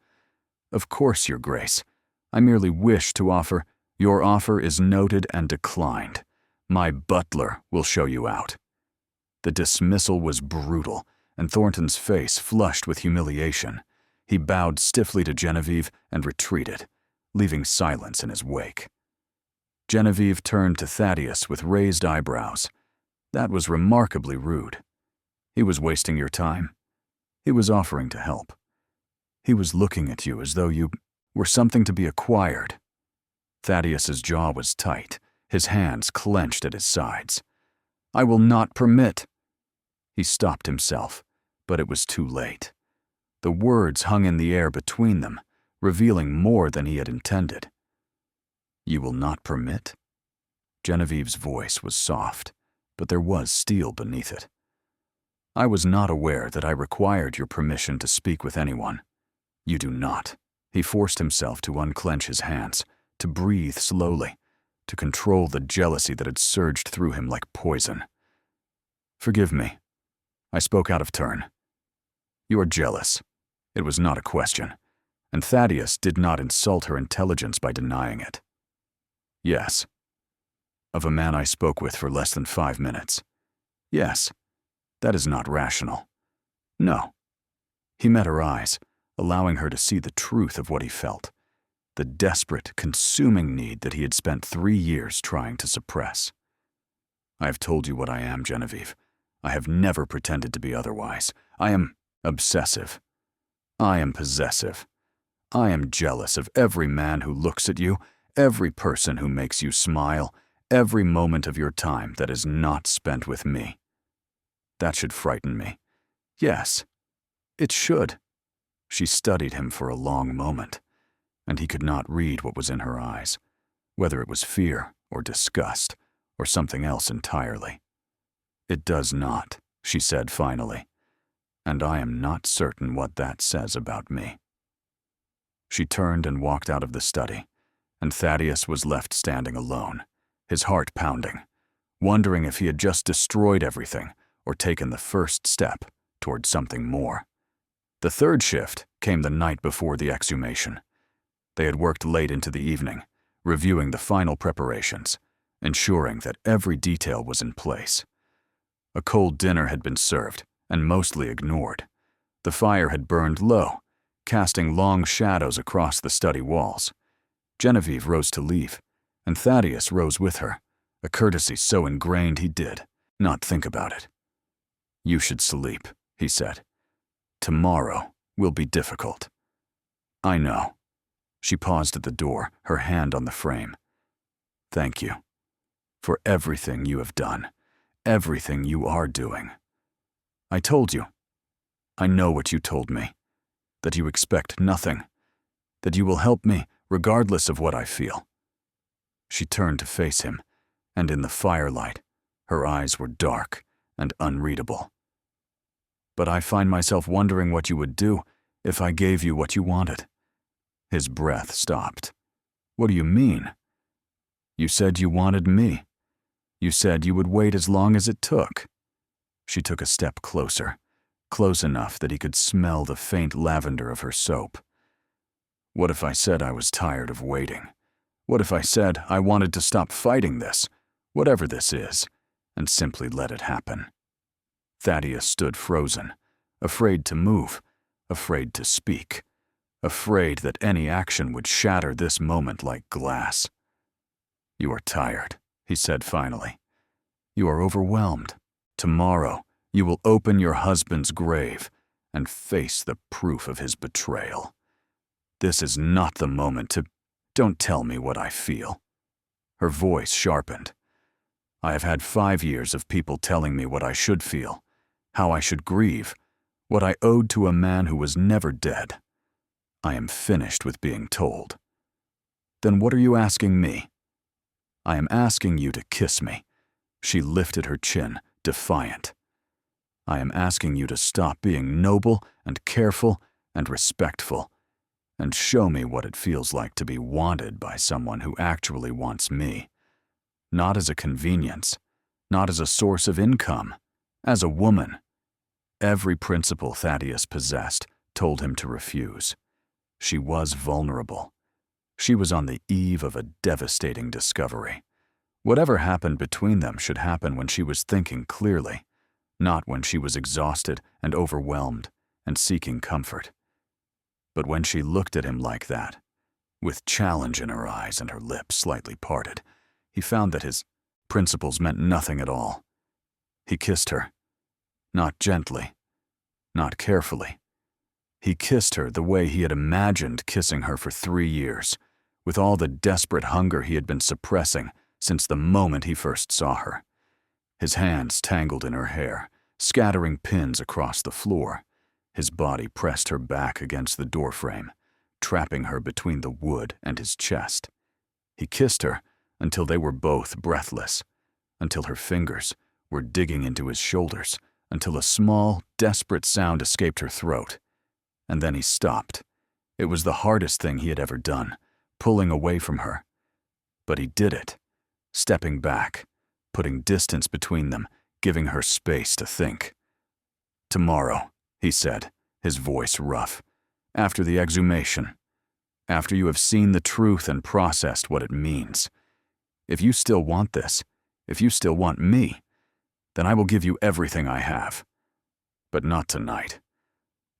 Of course, Your Grace. I merely wish to offer—" "Your offer is noted and declined. My butler will show you out." The dismissal was brutal, and Thornton's face flushed with humiliation. He bowed stiffly to Genevieve and retreated, leaving silence in his wake. Genevieve turned to Thaddeus with raised eyebrows. That was remarkably rude. He was wasting your time. He was offering to help. He was looking at you as though you were something to be acquired. Thaddeus's jaw was tight, his hands clenched at his sides. "I will not permit—" He stopped himself, but it was too late. The words hung in the air between them, revealing more than he had intended. "You will not permit?" Genevieve's voice was soft, but there was steel beneath it. "I was not aware that I required your permission to speak with anyone. You do not." He forced himself to unclench his hands, to breathe slowly, to control the jealousy that had surged through him like poison. "Forgive me. I spoke out of turn. You are jealous. It was not a question, and Thaddeus did not insult her intelligence by denying it. "Yes." "Of a man I spoke with for less than 5 minutes." "Yes. That is not rational." "No." He met her eyes, allowing her to see the truth of what he felt, the desperate, consuming need that he had spent 3 years trying to suppress. "I have told you what I am, Genevieve. I have never pretended to be otherwise. I am obsessive. I am possessive. I am jealous of every man who looks at you, every person who makes you smile, every moment of your time that is not spent with me. That should frighten me. Yes, it should." She studied him for a long moment, and he could not read what was in her eyes, whether it was fear or disgust or something else entirely. "It does not," she said finally, "and I am not certain what that says about me." She turned and walked out of the study, and Thaddeus was left standing alone, his heart pounding, wondering if he had just destroyed everything or taken the first step toward something more. The third shift came the night before the exhumation. They had worked late into the evening, reviewing the final preparations, ensuring that every detail was in place. A cold dinner had been served, and mostly ignored. The fire had burned low, casting long shadows across the study walls. Genevieve rose to leave, and Thaddeus rose with her, a courtesy so ingrained he did not think about it. "You should sleep," he said. "Tomorrow will be difficult." "I know." She paused at the door, her hand on the frame. "Thank you for everything you have done, everything you are doing. I told you. I know what you told me, that you expect nothing, that you will help me regardless of what I feel." She turned to face him, and in the firelight, her eyes were dark and unreadable. "But I find myself wondering what you would do if I gave you what you wanted." His breath stopped. "What do you mean?" "You said you wanted me. You said you would wait as long as it took." She took a step closer, close enough that he could smell the faint lavender of her soap. "What if I said I was tired of waiting? What if I said I wanted to stop fighting this, whatever this is, and simply let it happen?" Thaddeus stood frozen, afraid to move, afraid to speak, afraid that any action would shatter this moment like glass. "You are tired," he said finally. "You are overwhelmed. Tomorrow, you will open your husband's grave and face the proof of his betrayal. This is not the moment to— Don't tell me what I feel." Her voice sharpened. "I have had 5 years of people telling me what I should feel, how I should grieve, what I owed to a man who was never dead. I am finished with being told. Then what are you asking me? I am asking you to kiss me. She lifted her chin, defiant. I am asking you to stop being noble and careful and respectful, and show me what it feels like to be wanted by someone who actually wants me. Not as a convenience, not as a source of income, as a woman. Every principle Thaddeus possessed told him to refuse. She was vulnerable. She was on the eve of a devastating discovery. Whatever happened between them should happen when she was thinking clearly, not when she was exhausted and overwhelmed and seeking comfort. But when she looked at him like that, with challenge in her eyes and her lips slightly parted, he found that his principles meant nothing at all. He kissed her, not gently, not carefully. He kissed her the way he had imagined kissing her for 3 years, with all the desperate hunger he had been suppressing since the moment he first saw her. His hands tangled in her hair, scattering pins across the floor. His body pressed her back against the doorframe, trapping her between the wood and his chest. He kissed her until they were both breathless, until her fingers were digging into his shoulders, until a small, desperate sound escaped her throat. And then he stopped. It was the hardest thing he had ever done, pulling away from her. But he did it, stepping back, putting distance between them, giving her space to think. "Tomorrow," he said, his voice rough, "after the exhumation, after you have seen the truth and processed what it means. If you still want this, if you still want me, then I will give you everything I have. But not tonight.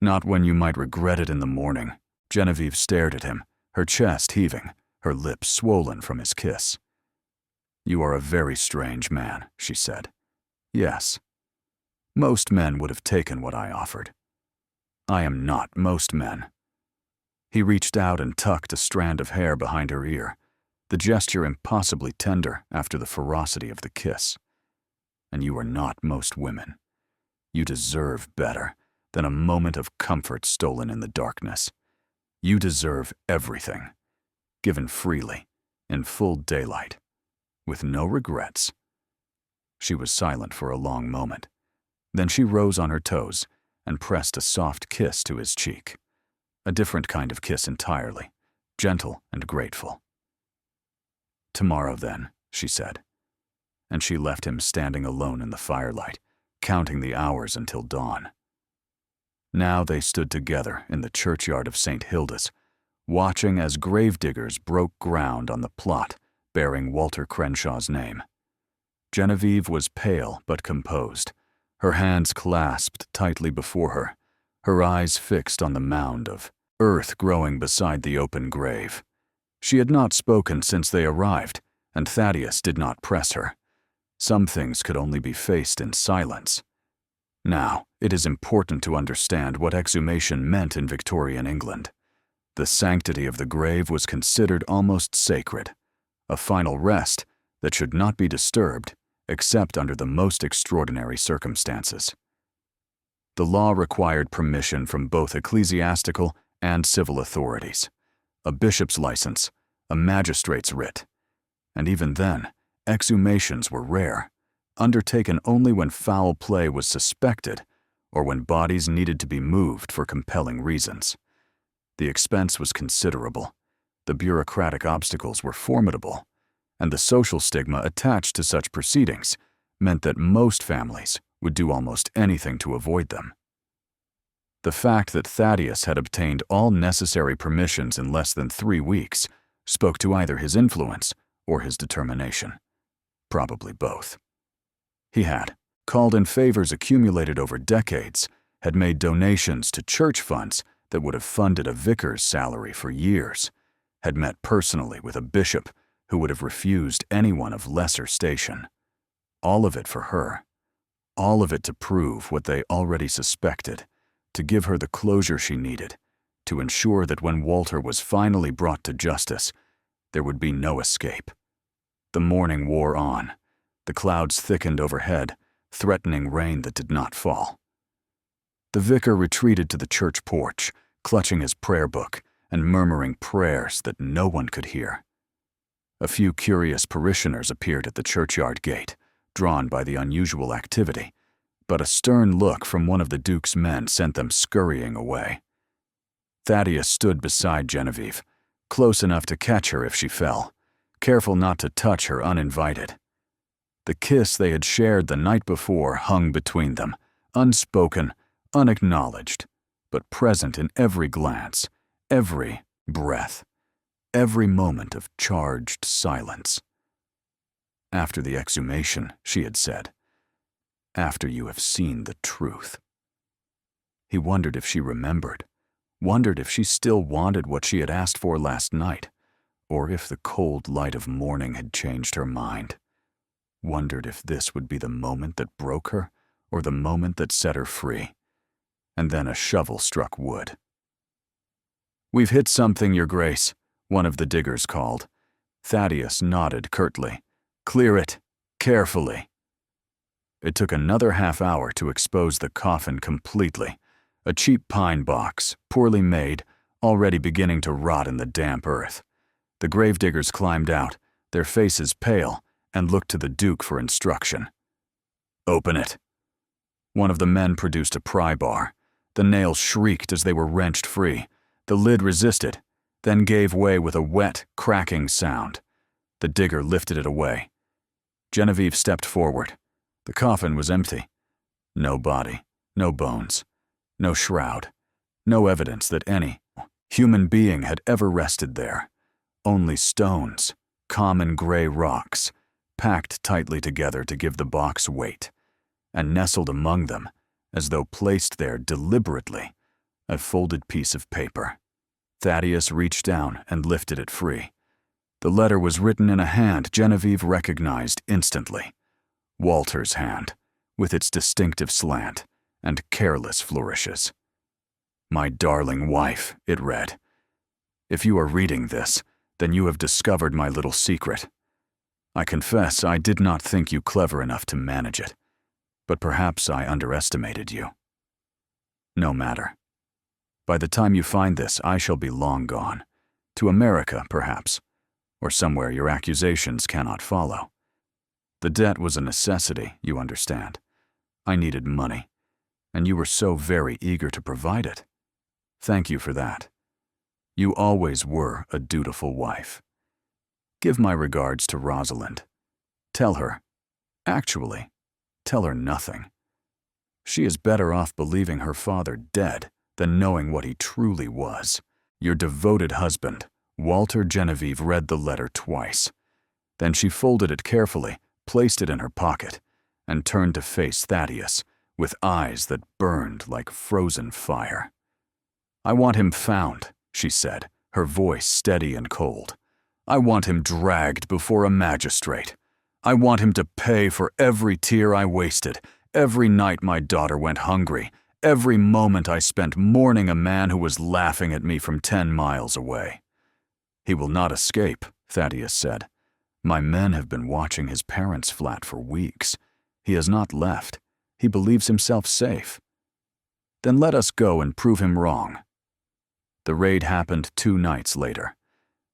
Not when you might regret it in the morning." Genevieve stared at him, her chest heaving, her lips swollen from his kiss. "You are a very strange man," she said. "Yes. Most men would have taken what I offered. I am not most men." He reached out and tucked a strand of hair behind her ear, the gesture impossibly tender after the ferocity of the kiss. "And you are not most women. You deserve better than a moment of comfort stolen in the darkness. You deserve everything, given freely, in full daylight, with no regrets." She was silent for a long moment. Then she rose on her toes and pressed a soft kiss to his cheek. A different kind of kiss entirely, gentle and grateful. "Tomorrow then," she said. And she left him standing alone in the firelight, counting the hours until dawn. Now they stood together in the churchyard of St. Hilda's, watching as gravediggers broke ground on the plot bearing Walter Crenshaw's name. Genevieve was pale but composed, her hands clasped tightly before her, her eyes fixed on the mound of earth growing beside the open grave. She had not spoken since they arrived, and Thaddeus did not press her. Some things could only be faced in silence. Now, it is important to understand what exhumation meant in Victorian England. The sanctity of the grave was considered almost sacred, a final rest that should not be disturbed except under the most extraordinary circumstances. The law required permission from both ecclesiastical and civil authorities, a bishop's license, a magistrate's writ, and even then, exhumations were rare, undertaken only when foul play was suspected or when bodies needed to be moved for compelling reasons. The expense was considerable, the bureaucratic obstacles were formidable, and the social stigma attached to such proceedings meant that most families would do almost anything to avoid them. The fact that Thaddeus had obtained all necessary permissions in less than 3 weeks spoke to either his influence or his determination. Probably both. He had called in favors accumulated over decades, had made donations to church funds that would have funded a vicar's salary for years, had met personally with a bishop who would have refused anyone of lesser station. All of it for her. All of it to prove what they already suspected, to give her the closure she needed, to ensure that when Walter was finally brought to justice, there would be no escape. The morning wore on. The clouds thickened overhead, threatening rain that did not fall. The vicar retreated to the church porch, clutching his prayer book, and murmuring prayers that no one could hear. A few curious parishioners appeared at the churchyard gate, drawn by the unusual activity, but a stern look from one of the Duke's men sent them scurrying away. Thaddeus stood beside Genevieve, close enough to catch her if she fell, careful not to touch her uninvited. The kiss they had shared the night before hung between them, unspoken, unacknowledged, but present in every glance, every breath, every moment of charged silence. After the exhumation, she had said, after you have seen the truth. He wondered if she remembered, wondered if she still wanted what she had asked for last night, or if the cold light of morning had changed her mind. Wondered if this would be the moment that broke her, or the moment that set her free. And then a shovel struck wood. "We've hit something, Your Grace," one of the diggers called. Thaddeus nodded curtly. "Clear it, carefully." It took another half-hour to expose the coffin completely, a cheap pine box, poorly made, already beginning to rot in the damp earth. The gravediggers climbed out, their faces pale, and looked to the Duke for instruction. "Open it." One of the men produced a pry bar. The nails shrieked as they were wrenched free. The lid resisted, then gave way with a wet, cracking sound. The digger lifted it away. Genevieve stepped forward. The coffin was empty. No body, no bones, no shroud, no evidence that any human being had ever rested there. Only stones, common gray rocks, packed tightly together to give the box weight, and nestled among them, as though placed there deliberately, a folded piece of paper. Thaddeus reached down and lifted it free. The letter was written in a hand Genevieve recognized instantly. Walter's hand, with its distinctive slant and careless flourishes. "My darling wife," it read. "If you are reading this, then you have discovered my little secret. I confess I did not think you clever enough to manage it, but perhaps I underestimated you. No matter. By the time you find this, I shall be long gone. To America, perhaps, or somewhere your accusations cannot follow. The debt was a necessity, you understand. I needed money, and you were so very eager to provide it. Thank you for that. You always were a dutiful wife. Give my regards to Rosalind. Tell her, actually, tell her nothing. She is better off believing her father dead than knowing what he truly was. Your devoted husband, Walter." Genevieve read the letter twice. Then she folded it carefully, placed it in her pocket, and turned to face Thaddeus with eyes that burned like frozen fire. "I want him found," she said, her voice steady and cold. "I want him dragged before a magistrate. I want him to pay for every tear I wasted, every night my daughter went hungry, every moment I spent mourning a man who was laughing at me from 10 miles away." "He will not escape," Thaddeus said. "My men have been watching his parents' flat for weeks. He has not left. He believes himself safe." "Then let us go and prove him wrong." The raid happened 2 nights later.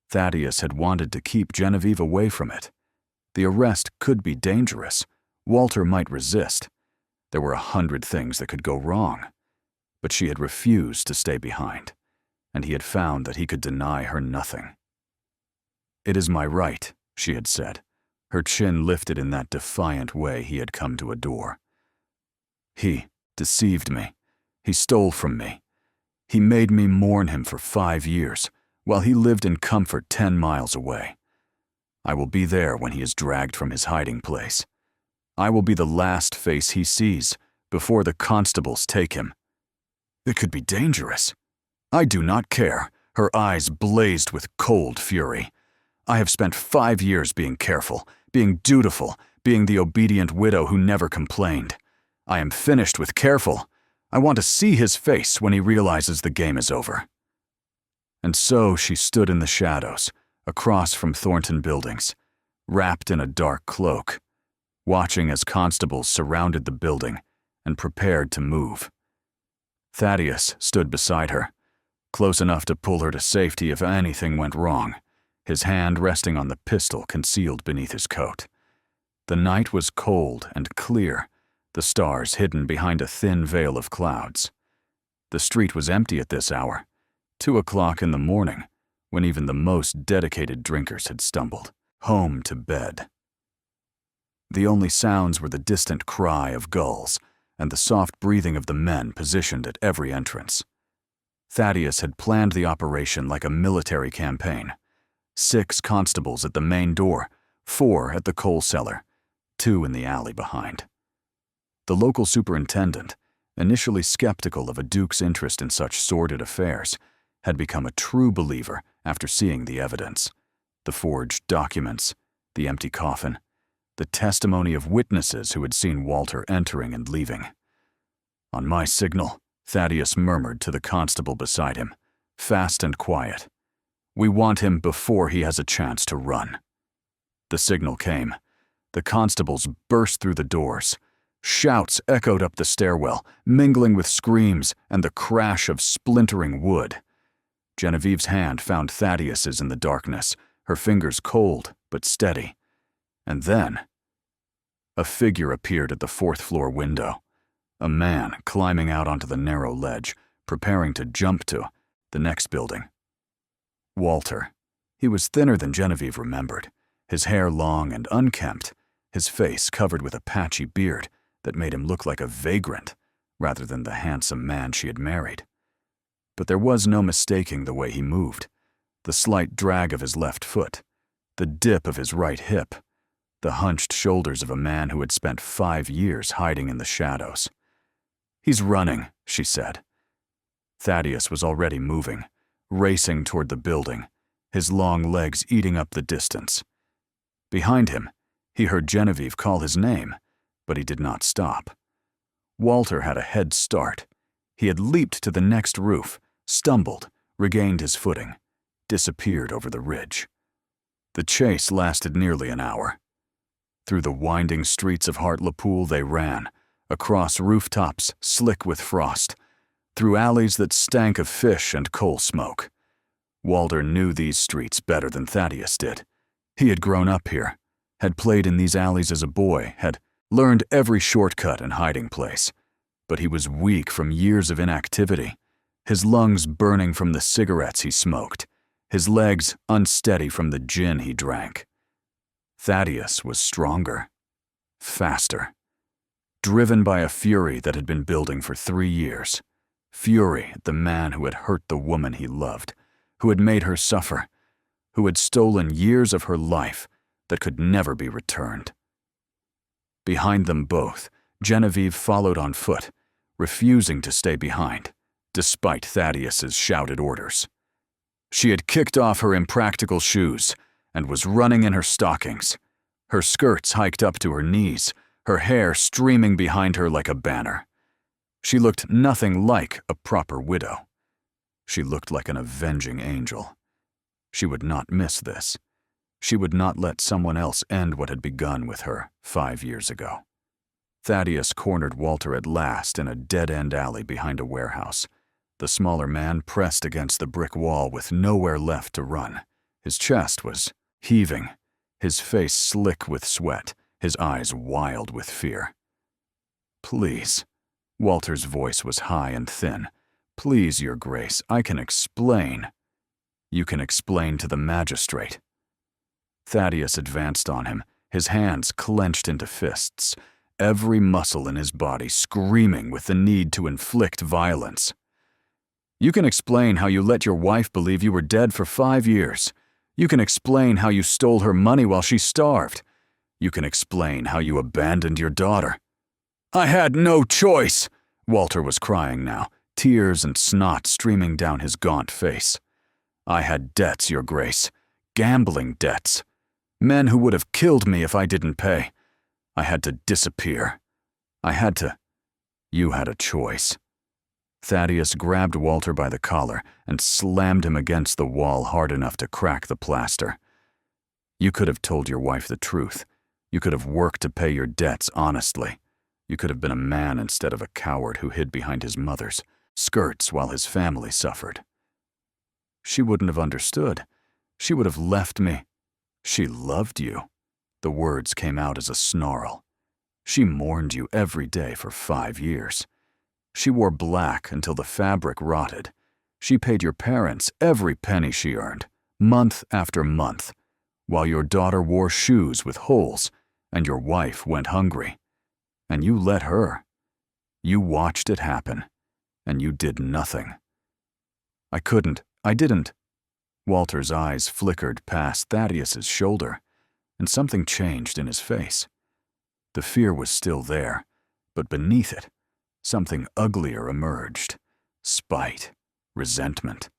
Thaddeus had wanted to keep Genevieve away from it. The arrest could be dangerous. Walter might resist. There were 100 things that could go wrong. But she had refused to stay behind, and he had found that he could deny her nothing. "It is my right," she had said, her chin lifted in that defiant way he had come to adore. "He deceived me. He stole from me. He made me mourn him for 5 years, while he lived in comfort 10 miles away. I will be there when he is dragged from his hiding place. I will be the last face he sees before the constables take him. It could be dangerous. I do not care." Her eyes blazed with cold fury. "I have spent 5 years being careful, being dutiful, being the obedient widow who never complained. I am finished with careful. I want to see his face when he realizes the game is over." And so she stood in the shadows, across from Thornton Buildings, wrapped in a dark cloak, watching as constables surrounded the building and prepared to move. Thaddeus stood beside her, close enough to pull her to safety if anything went wrong, his hand resting on the pistol concealed beneath his coat. The night was cold and clear, the stars hidden behind a thin veil of clouds. The street was empty at this hour, 2 o'clock in the morning, when even the most dedicated drinkers had stumbled home to bed. The only sounds were the distant cry of gulls and the soft breathing of the men positioned at every entrance. Thaddeus had planned the operation like a military campaign. 6 constables at the main door, 4 at the coal cellar, 2 in the alley behind. The local superintendent, initially skeptical of a duke's interest in such sordid affairs, had become a true believer after seeing the evidence: the forged documents, the empty coffin, the testimony of witnesses who had seen Walter entering and leaving. On my signal, Thaddeus murmured to the constable beside him, fast and quiet, "We want him before he has a chance to run." The signal came. The constables burst through the doors. Shouts echoed up the stairwell, mingling with screams and the crash of splintering wood. Genevieve's hand found Thaddeus's in the darkness, her fingers cold but steady. And then, a figure appeared at the 4th-floor window, a man climbing out onto the narrow ledge, preparing to jump to the next building. Walter. He was thinner than Genevieve remembered, his hair long and unkempt, his face covered with a patchy beard that made him look like a vagrant rather than the handsome man she had married. But there was no mistaking the way he moved, the slight drag of his left foot, the dip of his right hip, the hunched shoulders of a man who had spent 5 years hiding in the shadows. "He's running," she said. Thaddeus was already moving, racing toward the building, his long legs eating up the distance. Behind him, he heard Genevieve call his name, but he did not stop. Walter had a head start. He had leaped to the next roof, stumbled, regained his footing, disappeared over the ridge. The chase lasted nearly an hour. Through the winding streets of Hartlepool they ran, across rooftops slick with frost, through alleys that stank of fish and coal smoke. Walter knew these streets better than Thaddeus did. He had grown up here, had played in these alleys as a boy, had learned every shortcut and hiding place. But he was weak from years of inactivity, his lungs burning from the cigarettes he smoked, his legs unsteady from the gin he drank. Thaddeus was stronger, faster, driven by a fury that had been building for 3 years. Fury at the man who had hurt the woman he loved, who had made her suffer, who had stolen years of her life that could never be returned. Behind them both, Genevieve followed on foot, refusing to stay behind, despite Thaddeus's shouted orders. She had kicked off her impractical shoes and was running in her stockings, her skirts hiked up to her knees, her hair streaming behind her like a banner. She looked nothing like a proper widow. She looked like an avenging angel. She would not miss this. She would not let someone else end what had begun with her 5 years ago. Thaddeus cornered Walter at last in a dead-end alley behind a warehouse. The smaller man pressed against the brick wall with nowhere left to run. His chest was heaving, his face slick with sweat, his eyes wild with fear. "Please," Walter's voice was high and thin. "Please, Your Grace, I can explain." "You can explain to the magistrate." Thaddeus advanced on him, his hands clenched into fists, every muscle in his body screaming with the need to inflict violence. "You can explain how you let your wife believe you were dead for 5 years. You can explain how you stole her money while she starved. You can explain how you abandoned your daughter." "I had no choice," Walter was crying now, tears and snot streaming down his gaunt face. "I had debts, Your Grace, gambling debts. Men who would have killed me if I didn't pay. I had to disappear. I had to. You had a choice." Thaddeus grabbed Walter by the collar and slammed him against the wall hard enough to crack the plaster. "You could have told your wife the truth. You could have worked to pay your debts honestly. You could have been a man instead of a coward who hid behind his mother's skirts while his family suffered. She wouldn't have understood. She would have left me. She loved you. The words came out as a snarl. She mourned you every day for 5 years. She wore black until the fabric rotted. She paid your parents every penny she earned, month after month, while your daughter wore shoes with holes and your wife went hungry. And you let her. You watched it happen, and you did nothing. I didn't. Walter's eyes flickered past Thaddeus's shoulder, and something changed in his face. The fear was still there, but beneath it, something uglier emerged. Spite, resentment,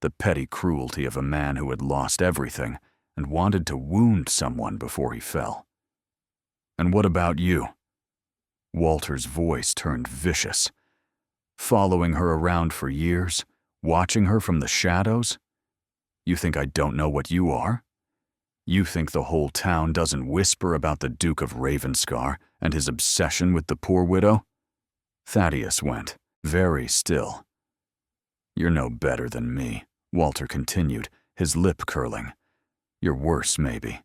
the petty cruelty of a man who had lost everything and wanted to wound someone before he fell. And what about you? Walter's voice turned vicious. Following her around for years, watching her from the shadows? You think I don't know what you are? You think the whole town doesn't whisper about the Duke of Ravenscar and his obsession with the poor widow? Thaddeus went, very still. You're no better than me, Walter continued, his lip curling. You're worse, maybe.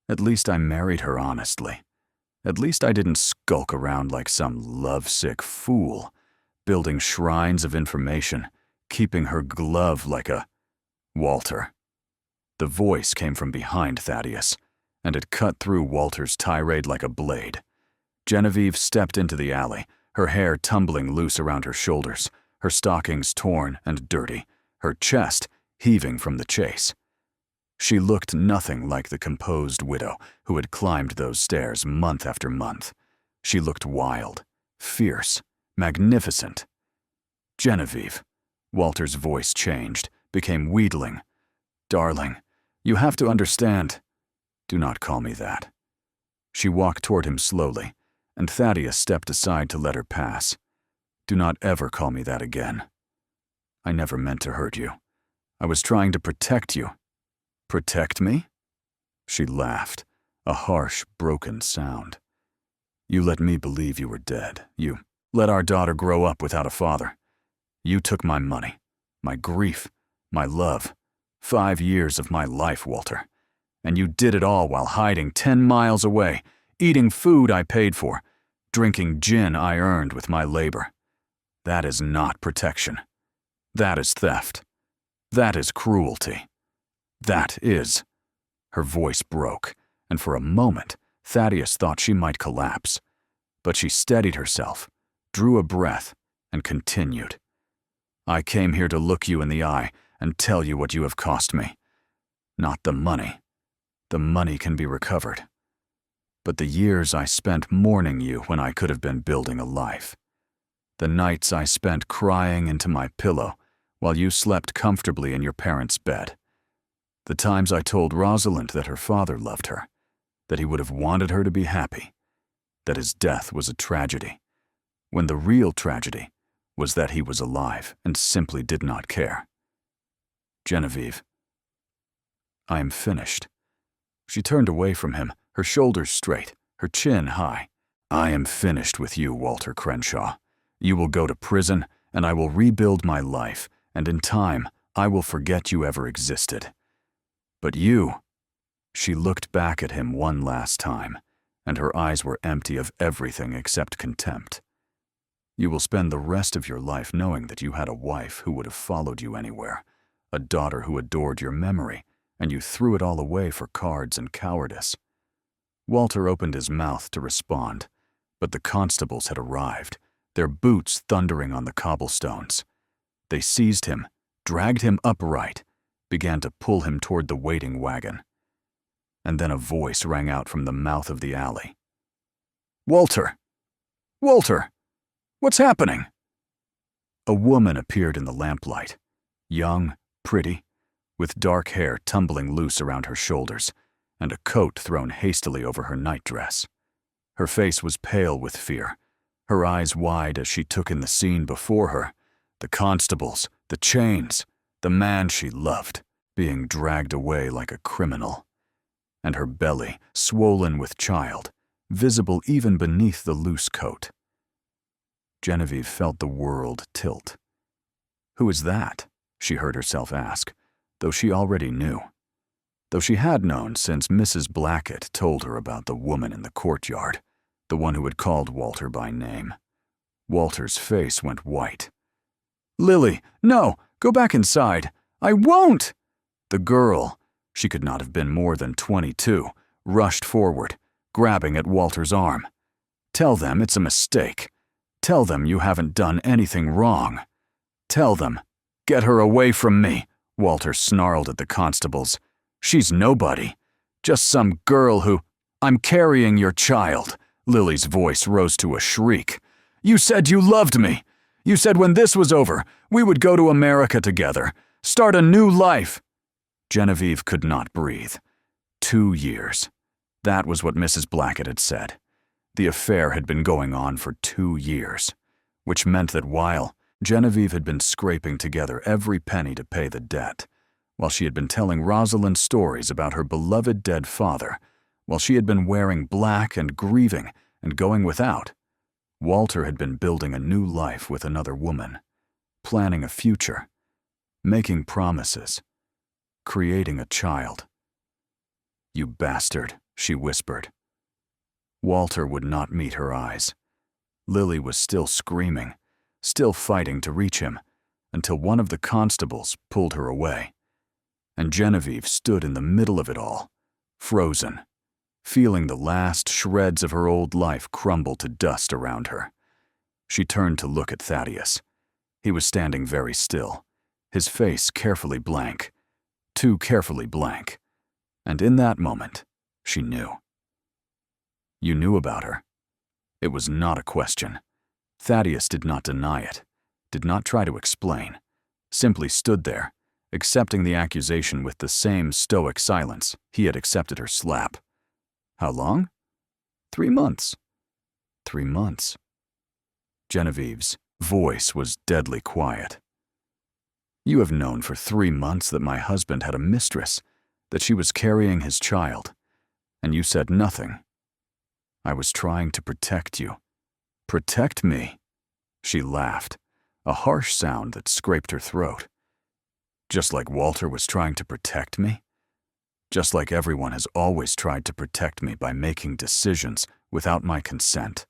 At least I married her honestly. At least I didn't skulk around like some lovesick fool, building shrines of information, keeping her glove like a… Walter. The voice came from behind Thaddeus, and it cut through Walter's tirade like a blade. Genevieve stepped into the alley, her hair tumbling loose around her shoulders, her stockings torn and dirty, her chest heaving from the chase. She looked nothing like the composed widow who had climbed those stairs month after month. She looked wild, fierce, magnificent. Genevieve. Walter's voice changed, became wheedling. Darling, you have to understand. Do not call me that. She walked toward him slowly, and Thaddeus stepped aside to let her pass. Do not ever call me that again. I never meant to hurt you. I was trying to protect you. Protect me? She laughed, a harsh, broken sound. You let me believe you were dead. You let our daughter grow up without a father. You took my money, my grief, my love, 5 years of my life, Walter. And you did it all while hiding 10 miles away, eating food I paid for, drinking gin I earned with my labor. That is not protection. That is theft. That is cruelty. That is… Her voice broke, and for a moment, Thaddeus thought she might collapse. But she steadied herself, drew a breath, and continued. I came here to look you in the eye and tell you what you have cost me. Not the money. The money can be recovered. But the years I spent mourning you when I could have been building a life. The nights I spent crying into my pillow while you slept comfortably in your parents' bed. The times I told Rosalind that her father loved her, that he would have wanted her to be happy, that his death was a tragedy, when the real tragedy was that he was alive and simply did not care. Genevieve. I am finished. She turned away from him, her shoulders straight, her chin high. I am finished with you, Walter Crenshaw. You will go to prison, and I will rebuild my life, and in time, I will forget you ever existed. But you… She looked back at him one last time, and her eyes were empty of everything except contempt. You will spend the rest of your life knowing that you had a wife who would have followed you anywhere, a daughter who adored your memory, and you threw it all away for cards and cowardice. Walter opened his mouth to respond, but the constables had arrived, their boots thundering on the cobblestones. They seized him, dragged him upright, began to pull him toward the waiting wagon. And then a voice rang out from the mouth of the alley. Walter! Walter! What's happening? A woman appeared in the lamplight, young, pretty, with dark hair tumbling loose around her shoulders, and a coat thrown hastily over her nightdress. Her face was pale with fear, her eyes wide as she took in the scene before her, the constables, the chains, the man she loved, being dragged away like a criminal, and her belly swollen with child, visible even beneath the loose coat. Genevieve felt the world tilt. Who is that? She heard herself ask, though she already knew. Though she had known since Mrs. Blackett told her about the woman in the courtyard, the one who had called Walter by name. Walter's face went white. "Lily, no! Go back inside! I won't!" The girl, she could not have been more than 22, rushed forward, grabbing at Walter's arm. "Tell them it's a mistake. Tell them you haven't done anything wrong. Tell them, get her away from me," Walter snarled at the constables. "She's nobody. Just some girl who—" "I'm carrying your child." Lily's voice rose to a shriek. "You said you loved me. You said when this was over, we would go to America together, start a new life." Genevieve could not breathe. 2 years. That was what Mrs. Blackett had said. The affair had been going on for 2 years, which meant that while Genevieve had been scraping together every penny to pay the debt, while she had been telling Rosalind stories about her beloved dead father, while she had been wearing black and grieving and going without, Walter had been building a new life with another woman, planning a future, making promises, creating a child. "You bastard," she whispered. Walter would not meet her eyes. Lily was still screaming, still fighting to reach him, until one of the constables pulled her away. And Genevieve stood in the middle of it all, frozen, feeling the last shreds of her old life crumble to dust around her. She turned to look at Thaddeus. He was standing very still, his face carefully blank, too carefully blank. And in that moment, she knew. "You knew about her." It was not a question. Thaddeus did not deny it, did not try to explain, simply stood there, accepting the accusation with the same stoic silence he had accepted her slap. How long? 3 months. 3 months. Genevieve's voice was deadly quiet. "You have known for 3 months that my husband had a mistress, that she was carrying his child, and you said nothing. I was trying to protect you." "Protect me?" She laughed, a harsh sound that scraped her throat. "Just like Walter was trying to protect me? Just like everyone has always tried to protect me by making decisions without my consent,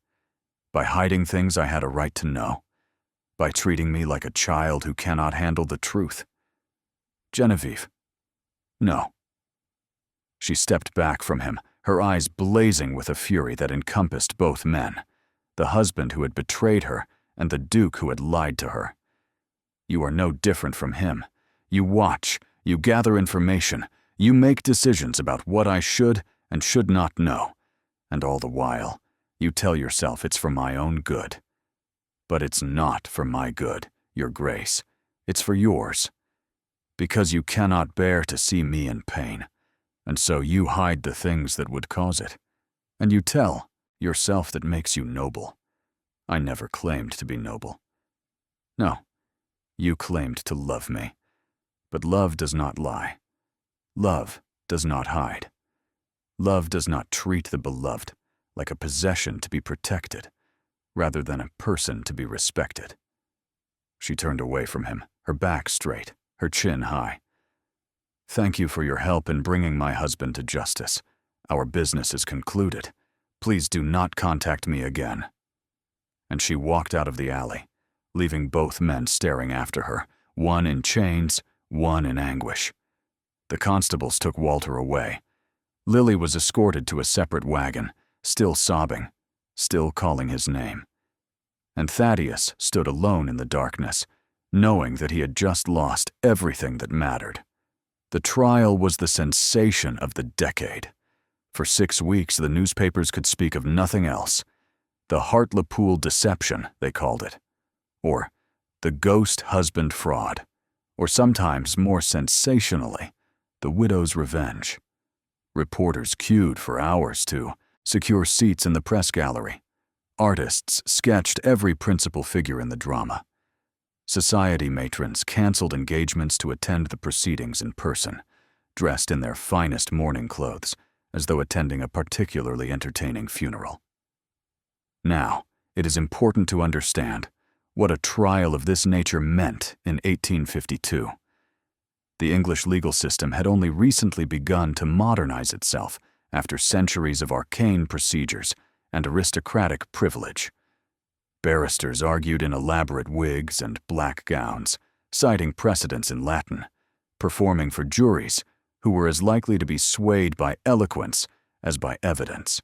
by hiding things I had a right to know, by treating me like a child who cannot handle the truth. Genevieve, no." She stepped back from him, her eyes blazing with a fury that encompassed both men, the husband who had betrayed her and the Duke who had lied to her. "You are no different from him. You watch, you gather information, you make decisions about what I should and should not know, and all the while, you tell yourself it's for my own good. But it's not for my good, Your Grace. It's for yours. Because you cannot bear to see me in pain, and so you hide the things that would cause it. And you tell yourself that makes you noble. I never claimed to be noble. No, you claimed to love me. But love does not lie. Love does not hide. Love does not treat the beloved like a possession to be protected, rather than a person to be respected." She turned away from him, her back straight, her chin high. "Thank you for your help in bringing my husband to justice. Our business is concluded. Please do not contact me again." And she walked out of the alley, leaving both men staring after her, one in chains, one in anguish. The constables took Walter away. Lily was escorted to a separate wagon, still sobbing, still calling his name. And Thaddeus stood alone in the darkness, knowing that he had just lost everything that mattered. The trial was the sensation of the decade. For 6 weeks, the newspapers could speak of nothing else. The Hartlepool deception, they called it. Or the ghost husband fraud. Or sometimes, more sensationally, the widow's revenge. Reporters queued for hours to secure seats in the press gallery. Artists sketched every principal figure in the drama. Society matrons canceled engagements to attend the proceedings in person, dressed in their finest mourning clothes, as though attending a particularly entertaining funeral. Now, it is important to understand what a trial of this nature meant in 1852. The English legal system had only recently begun to modernize itself after centuries of arcane procedures and aristocratic privilege. Barristers argued in elaborate wigs and black gowns, citing precedents in Latin, performing for juries who were as likely to be swayed by eloquence as by evidence.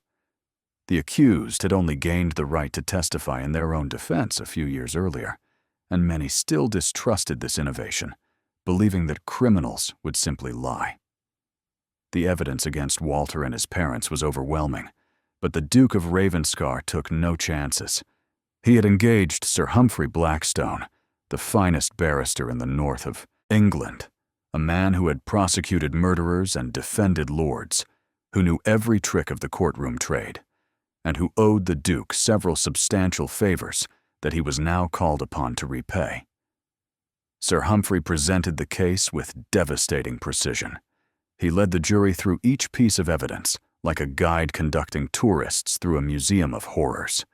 The accused had only gained the right to testify in their own defense a few years earlier, and many still distrusted this innovation, believing that criminals would simply lie. The evidence against Walter and his parents was overwhelming, but the Duke of Ravenscar took no chances. He had engaged Sir Humphrey Blackstone, the finest barrister in the north of England, a man who had prosecuted murderers and defended lords, who knew every trick of the courtroom trade, and who owed the Duke several substantial favors that he was now called upon to repay. Sir Humphrey presented the case with devastating precision. He led the jury through each piece of evidence, like a guide conducting tourists through a museum of horrors.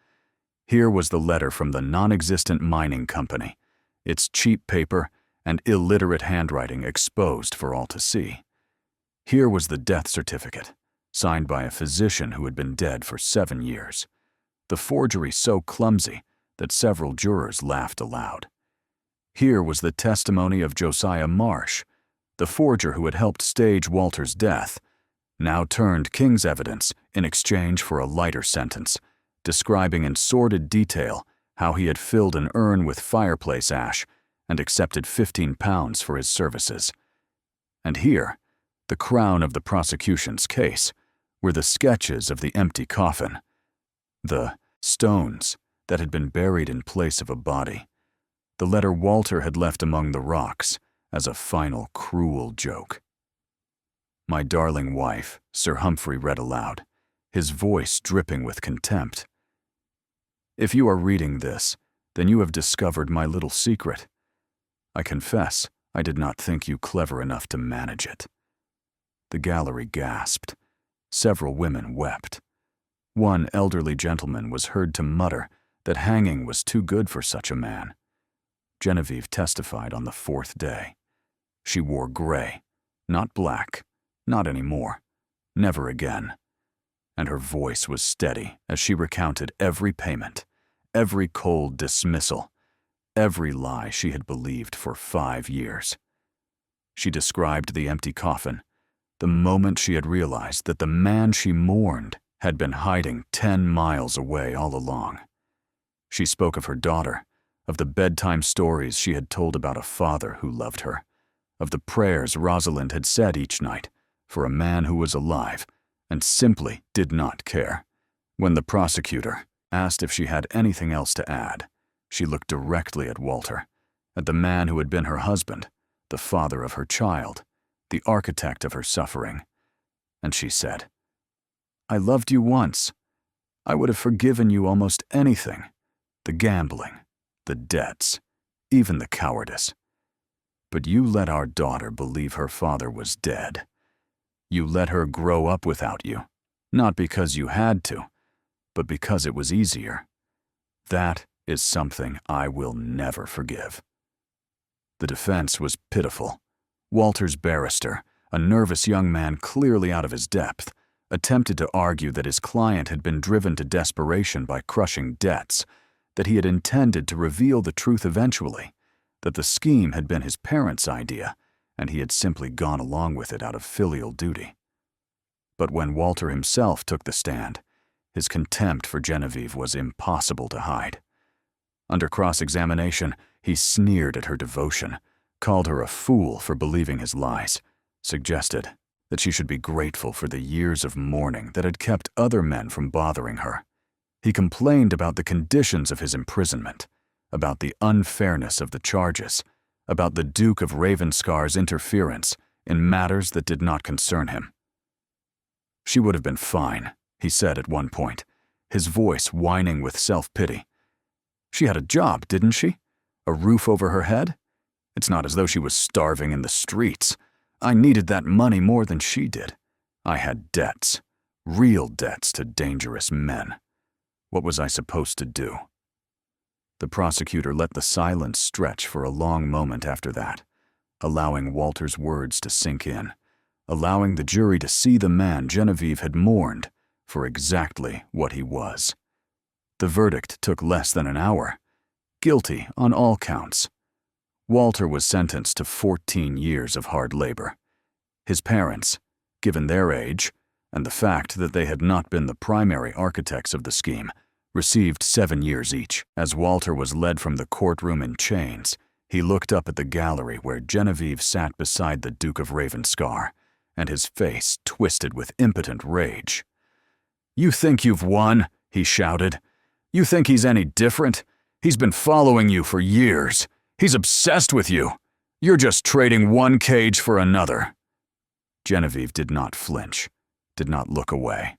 Here was the letter from the non-existent mining company, its cheap paper and illiterate handwriting exposed for all to see. Here was the death certificate, signed by a physician who had been dead for 7 years, the forgery so clumsy that several jurors laughed aloud. Here was the testimony of Josiah Marsh, the forger who had helped stage Walter's death, now turned king's evidence in exchange for a lighter sentence, describing in sordid detail how he had filled an urn with fireplace ash and accepted £15 for his services. And here, the crown of the prosecution's case, were the sketches of the empty coffin, the stones that had been buried in place of a body, the letter Walter had left among the rocks as a final cruel joke. "My darling wife," Sir Humphrey read aloud, his voice dripping with contempt. "If you are reading this, then you have discovered my little secret. I confess, I did not think you clever enough to manage it." The gallery gasped. Several women wept. One elderly gentleman was heard to mutter that hanging was too good for such a man. Genevieve testified on the 4th day. She wore gray, not black, not anymore, never again. And her voice was steady as she recounted every payment, every cold dismissal, every lie she had believed for 5 years. She described the empty coffin, the moment she had realized that the man she mourned had been hiding 10 miles away all along. She spoke of her daughter, of the bedtime stories she had told about a father who loved her, of the prayers Rosalind had said each night for a man who was alive and simply did not care. When the prosecutor asked if she had anything else to add, she looked directly at Walter, at the man who had been her husband, the father of her child, the architect of her suffering, and she said, "I loved you once. I would have forgiven you almost anything, the gambling, the debts, even the cowardice. But you let our daughter believe her father was dead. You let her grow up without you, not because you had to, but because it was easier. That is something I will never forgive." The defense was pitiful. Walter's barrister, a nervous young man clearly out of his depth, attempted to argue that his client had been driven to desperation by crushing debts, that he had intended to reveal the truth eventually, that the scheme had been his parents' idea, and he had simply gone along with it out of filial duty. But when Walter himself took the stand, his contempt for Genevieve was impossible to hide. Under cross-examination, he sneered at her devotion, called her a fool for believing his lies, suggested that she should be grateful for the years of mourning that had kept other men from bothering her. He complained about the conditions of his imprisonment, about the unfairness of the charges, about the Duke of Ravenscar's interference in matters that did not concern him. "She would have been fine," he said at one point, his voice whining with self-pity. "She had a job, didn't she? A roof over her head? It's not as though she was starving in the streets. I needed that money more than she did. I had debts, real debts to dangerous men. What was I supposed to do?" The prosecutor let the silence stretch for a long moment after that, allowing Walter's words to sink in, allowing the jury to see the man Genevieve had mourned for exactly what he was. The verdict took less than an hour. Guilty on all counts. Walter was sentenced to 14 years of hard labor. His parents, given their age and the fact that they had not been the primary architects of the scheme, received 7 years each. As Walter was led from the courtroom in chains, he looked up at the gallery where Genevieve sat beside the Duke of Ravenscar, and his face twisted with impotent rage. "You think you've won?" he shouted. "You think he's any different? He's been following you for years. He's obsessed with you. You're just trading one cage for another." Genevieve did not flinch, did not look away.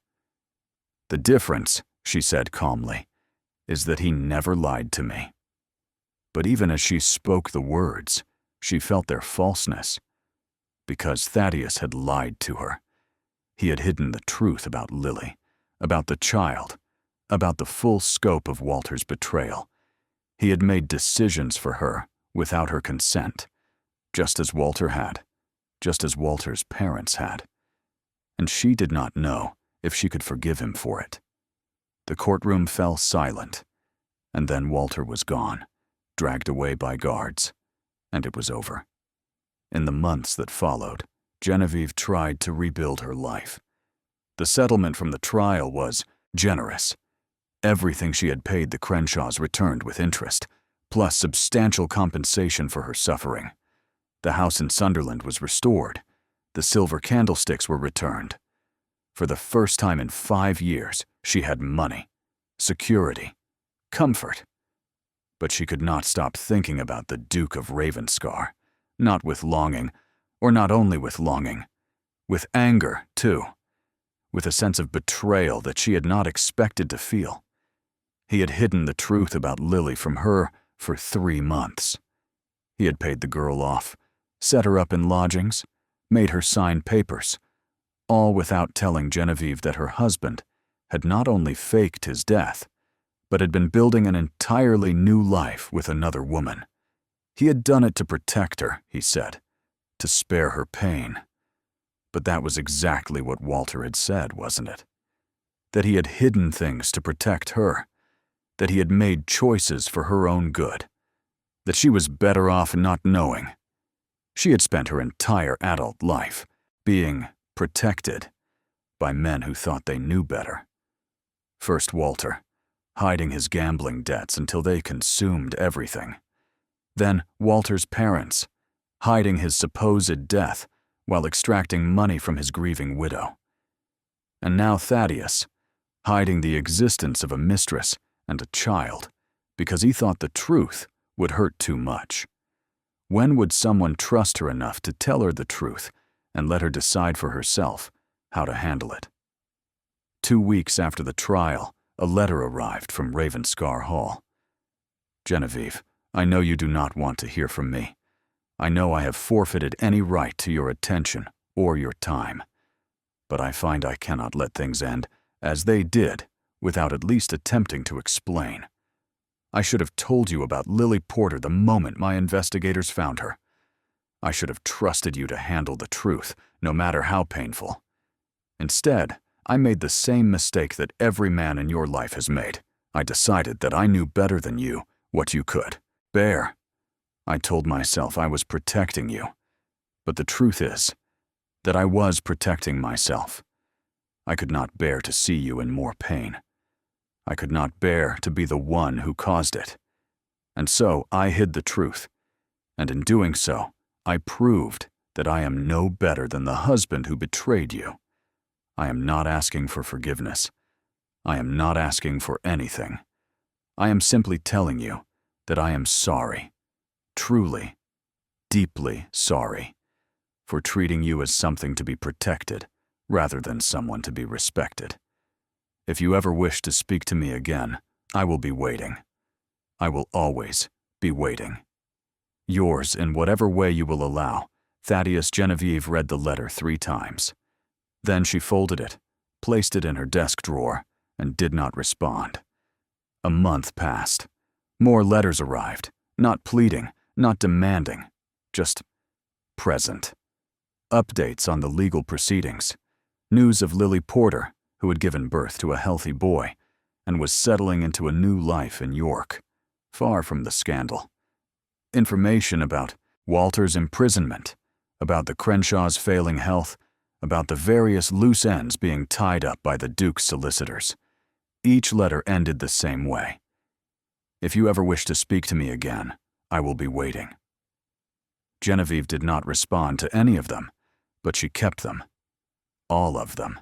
"The difference," she said calmly, "is that he never lied to me." But even as she spoke the words, she felt their falseness. Because Thaddeus had lied to her. He had hidden the truth about Lily, about the child, about the full scope of Walter's betrayal. He had made decisions for her without her consent, just as Walter had, just as Walter's parents had. And she did not know if she could forgive him for it. The courtroom fell silent, and then Walter was gone, dragged away by guards, and it was over. In the months that followed, Genevieve tried to rebuild her life. The settlement from the trial was generous. Everything she had paid the Crenshaws returned with interest, plus substantial compensation for her suffering. The house in Sunderland was restored. The silver candlesticks were returned. For the first time in 5 years, she had money, security, comfort. But she could not stop thinking about the Duke of Ravenscar, not with longing, or not only with longing, with anger, too, with a sense of betrayal that she had not expected to feel. He had hidden the truth about Lily from her for 3 months. He had paid the girl off, set her up in lodgings, made her sign papers, all without telling Genevieve that her husband had not only faked his death, but had been building an entirely new life with another woman. He had done it to protect her, he said, to spare her pain. But that was exactly what Walter had said, wasn't it? That he had hidden things to protect her, that he had made choices for her own good, that she was better off not knowing. She had spent her entire adult life being protected by men who thought they knew better. First Walter, hiding his gambling debts until they consumed everything. Then Walter's parents, hiding his supposed death while extracting money from his grieving widow. And now Thaddeus, hiding the existence of a mistress and a child because he thought the truth would hurt too much. When would someone trust her enough to tell her the truth and let her decide for herself how to handle it? 2 weeks after the trial, a letter arrived from Ravenscar Hall. "Genevieve, I know you do not want to hear from me. I know I have forfeited any right to your attention or your time. But I find I cannot let things end as they did without at least attempting to explain. I should have told you about Lily Porter the moment my investigators found her. I should have trusted you to handle the truth, no matter how painful. Instead, I made the same mistake that every man in your life has made. I decided that I knew better than you what you could bear. I told myself I was protecting you. But the truth is that I was protecting myself. I could not bear to see you in more pain. I could not bear to be the one who caused it. And so I hid the truth. And in doing so, I proved that I am no better than the husband who betrayed you. I am not asking for forgiveness. I am not asking for anything. I am simply telling you that I am sorry, truly, deeply sorry, for treating you as something to be protected rather than someone to be respected. If you ever wish to speak to me again, I will be waiting. I will always be waiting. Yours in whatever way you will allow." Thaddeus. Genevieve read the letter 3 times. Then she folded it, placed it in her desk drawer, and did not respond. A month passed. More letters arrived, not pleading, not demanding, just present. Updates on the legal proceedings. News of Lily Porter, who had given birth to a healthy boy and was settling into a new life in York, far from the scandal. Information about Walter's imprisonment, about the Crenshaw's failing health, about the various loose ends being tied up by the Duke's solicitors. Each letter ended the same way. If you ever wish to speak to me again, I will be waiting. Genevieve did not respond to any of them, but she kept them. All of them.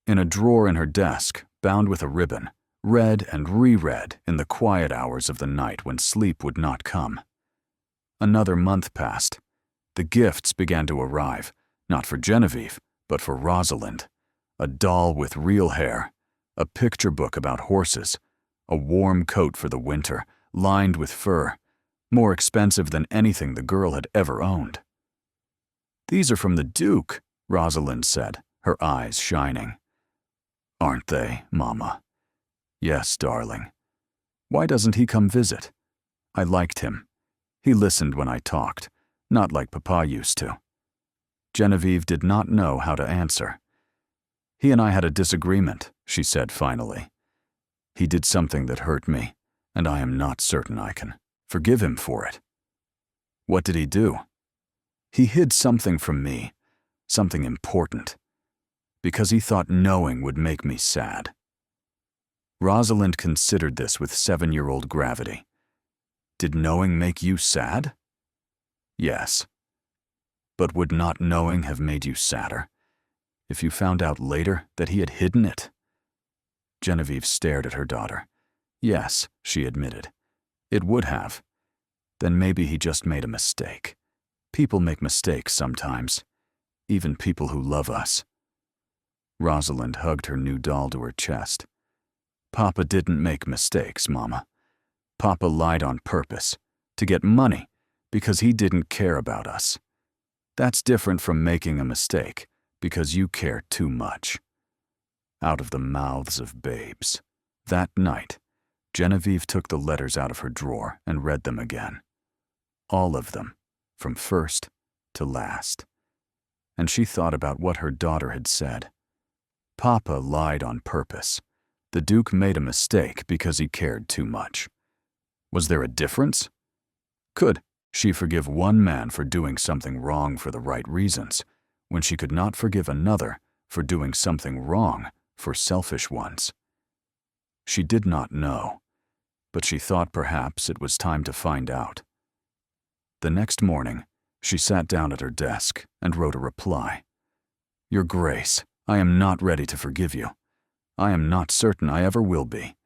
In a drawer in her desk, bound with a ribbon, read and reread in the quiet hours of the night when sleep would not come. Another month passed. The gifts began to arrive, not for Genevieve, but for Rosalind. A doll with real hair, a picture book about horses, a warm coat for the winter, lined with fur, more expensive than anything the girl had ever owned. "These are from the Duke," Rosalind said, her eyes shining. "Aren't they, Mama?" "Yes, darling. Why doesn't he come visit? I liked him. He listened when I talked, not like Papa used to." Genevieve did not know how to answer. "He and I had a disagreement," she said finally. "He did something that hurt me, and I am not certain I can forgive him for it." "What did he do?" "He hid something from me, something important, because he thought knowing would make me sad." Rosalind considered this with 7-year-old gravity. "Did knowing make you sad?" "Yes. But would not knowing have made you sadder if you found out later that he had hidden it?" Genevieve stared at her daughter. "Yes," she admitted. "It would have. Then maybe he just made a mistake. People make mistakes sometimes, even people who love us." Rosalind hugged her new doll to her chest. "Papa didn't make mistakes, Mama. Papa lied on purpose, to get money, because he didn't care about us. That's different from making a mistake, because you care too much." Out of the mouths of babes. That night, Genevieve took the letters out of her drawer and read them again. All of them, from first to last. And she thought about what her daughter had said. Papa lied on purpose. The Duke made a mistake because he cared too much. Was there a difference? Could she forgive one man for doing something wrong for the right reasons, when she could not forgive another for doing something wrong for selfish ones? She did not know, but she thought perhaps it was time to find out. The next morning, she sat down at her desk and wrote a reply. "Your Grace, I am not ready to forgive you. I am not certain I ever will be.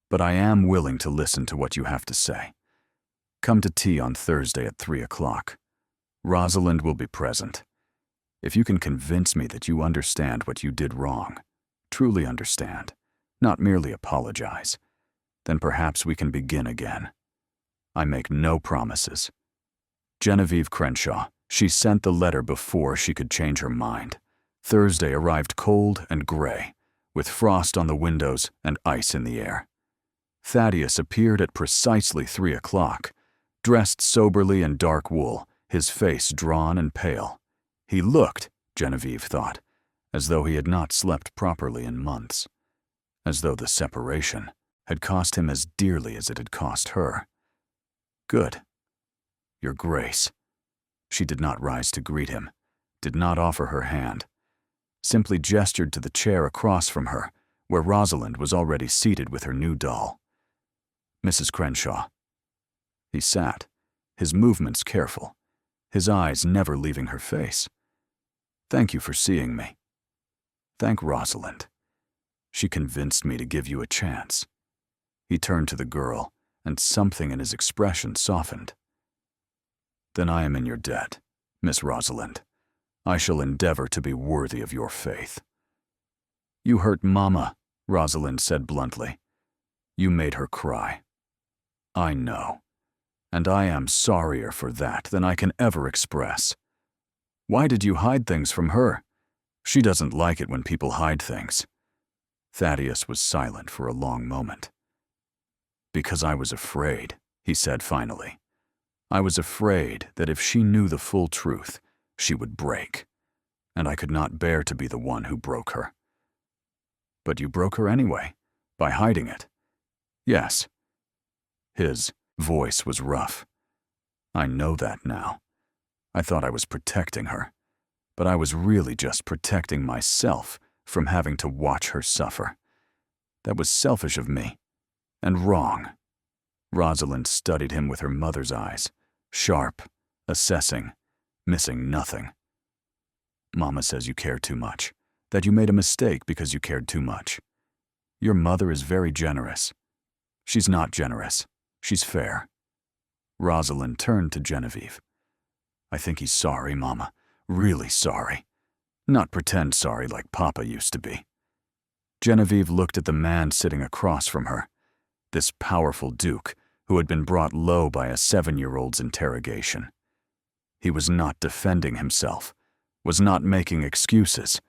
But I am willing to listen to what you have to say. Come to tea on Thursday at 3 o'clock. Rosalind will be present. If you can convince me that you understand what you did wrong, truly understand, not merely apologize, then perhaps we can begin again. I make no promises." Genevieve Crenshaw. She sent the letter before she could change her mind. Thursday arrived cold and gray, with frost on the windows and ice in the air. Thaddeus appeared at precisely 3 o'clock, dressed soberly in dark wool, his face drawn and pale. He looked, Genevieve thought, as though he had not slept properly in months, as though the separation had cost him as dearly as it had cost her. "Good. Your Grace." She did not rise to greet him, did not offer her hand, simply gestured to the chair across from her, where Rosalind was already seated with her new doll. "Mrs. Crenshaw." He sat, his movements careful, his eyes never leaving her face. "Thank you for seeing me." "Thank Rosalind. She convinced me to give you a chance." He turned to the girl, and something in his expression softened. "Then I am in your debt, Miss Rosalind. I shall endeavor to be worthy of your faith." "You hurt Mama," Rosalind said bluntly. "You made her cry." "I know. And I am sorrier for that than I can ever express. Why did you hide things from her? She doesn't like it when people hide things." Thaddeus was silent for a long moment. "Because I was afraid," he said finally. I was afraid that if she knew the full truth, she would break, and I could not bear to be the one who broke her. But you broke her anyway, by hiding it. Yes. His voice was rough. I know that now. I thought I was protecting her, but I was really just protecting myself from having to watch her suffer. That was selfish of me, and wrong. Rosalind studied him with her mother's eyes, sharp, assessing, missing nothing. Mama says you care too much, that you made a mistake because you cared too much. Your mother is very generous. She's not generous. She's fair. Rosalind turned to Genevieve. I think he's sorry, Mama. Really sorry. Not pretend sorry like Papa used to be. Genevieve looked at the man sitting across from her, this powerful Duke who had been brought low by a 7-year-old's interrogation. He was not defending himself, was not making excuses,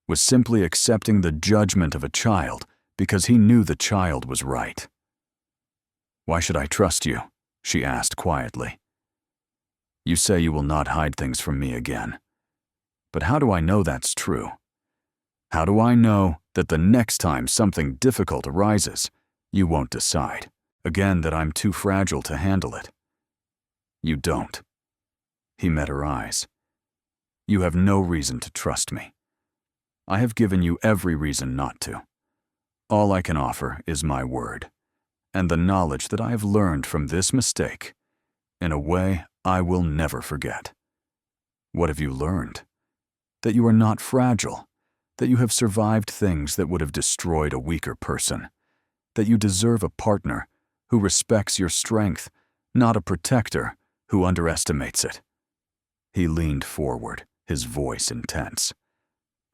was simply accepting the judgment of a child because he knew the child was right. Why should I trust you? She asked quietly. You say you will not hide things from me again. But how do I know that's true? How do I know that the next time something difficult arises, you won't decide, again, that I'm too fragile to handle it? You don't. He met her eyes. You have no reason to trust me. I have given you every reason not to. All I can offer is my word, and the knowledge that I have learned from this mistake, in a way I will never forget. What have you learned? That you are not fragile, that you have survived things that would have destroyed a weaker person, that you deserve a partner who respects your strength, not a protector who underestimates it. He leaned forward, his voice intense.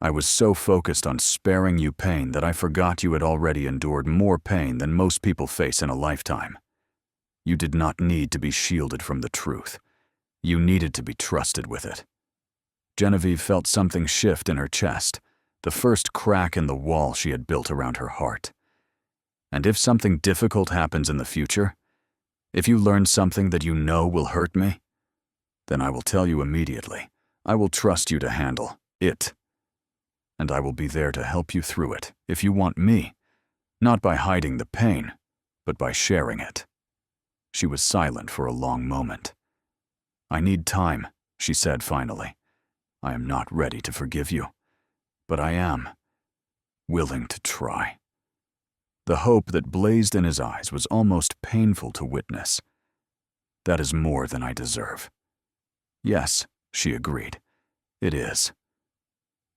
I was so focused on sparing you pain that I forgot you had already endured more pain than most people face in a lifetime. You did not need to be shielded from the truth. You needed to be trusted with it. Genevieve felt something shift in her chest, the first crack in the wall she had built around her heart. And if something difficult happens in the future, if you learn something that you know will hurt me, then I will tell you immediately. I will trust you to handle it. And I will be there to help you through it if you want me, not by hiding the pain, but by sharing it. She was silent for a long moment. I need time, she said finally. I am not ready to forgive you, but I am willing to try. The hope that blazed in his eyes was almost painful to witness. That is more than I deserve. Yes, she agreed. It is.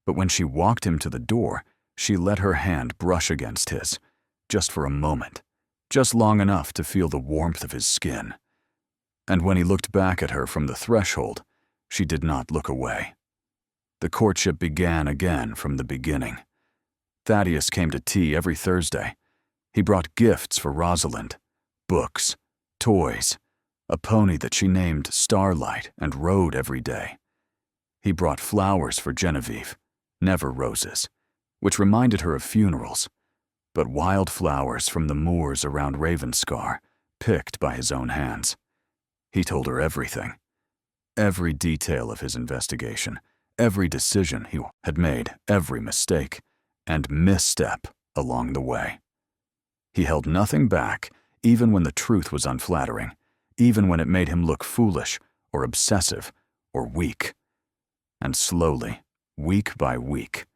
But when she walked him to the door, she let her hand brush against his, just for a moment, just long enough to feel the warmth of his skin. And when he looked back at her from the threshold, she did not look away. The courtship began again from the beginning. Thaddeus came to tea every Thursday. He brought gifts for Rosalind, books, toys, a pony that she named Starlight and rode every day. He brought flowers for Genevieve, never roses, which reminded her of funerals, but wild flowers from the moors around Ravenscar, picked by his own hands. He told her everything, every detail of his investigation, every decision he had made, every mistake and misstep along the way. He held nothing back, even when the truth was unflattering, even when it made him look foolish or obsessive or weak. And slowly, week by week,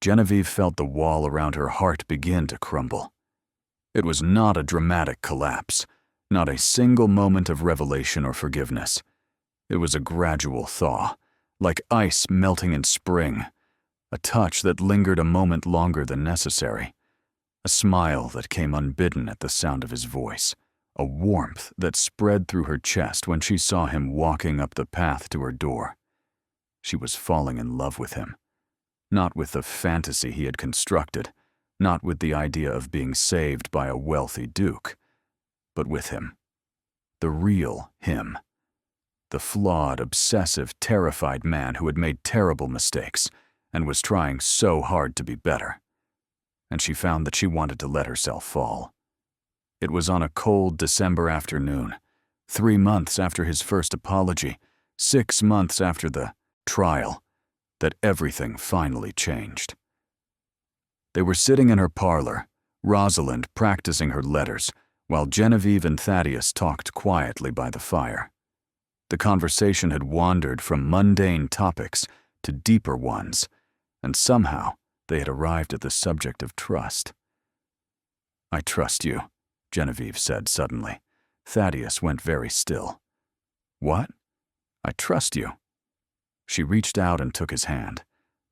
Genevieve felt the wall around her heart begin to crumble. It was not a dramatic collapse, not a single moment of revelation or forgiveness. It was a gradual thaw, like ice melting in spring, a touch that lingered a moment longer than necessary, a smile that came unbidden at the sound of his voice, a warmth that spread through her chest when she saw him walking up the path to her door. She was falling in love with him, not with the fantasy he had constructed, not with the idea of being saved by a wealthy duke, but with him, the real him, the flawed, obsessive, terrified man who had made terrible mistakes and was trying so hard to be better. And she found that she wanted to let herself fall. It was on a cold December afternoon, 3 months after his first apology, 6 months after the trial, that everything finally changed. They were sitting in her parlor, Rosalind practicing her letters, while Genevieve and Thaddeus talked quietly by the fire. The conversation had wandered from mundane topics to deeper ones, and somehow they had arrived at the subject of trust. "I trust you," Genevieve said suddenly. Thaddeus went very still. "What? I trust you." She reached out and took his hand,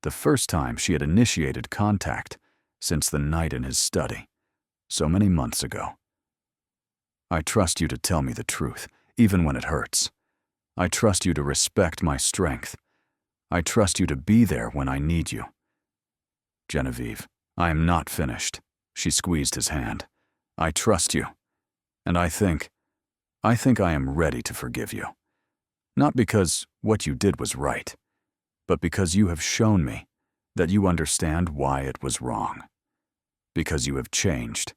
the first time she had initiated contact since the night in his study, so many months ago. "I trust you to tell me the truth, even when it hurts. I trust you to respect my strength. I trust you to be there when I need you." "Genevieve, I am not finished." She squeezed his hand. "I trust you, and I think I am ready to forgive you. Not because what you did was right, but because you have shown me that you understand why it was wrong. Because you have changed.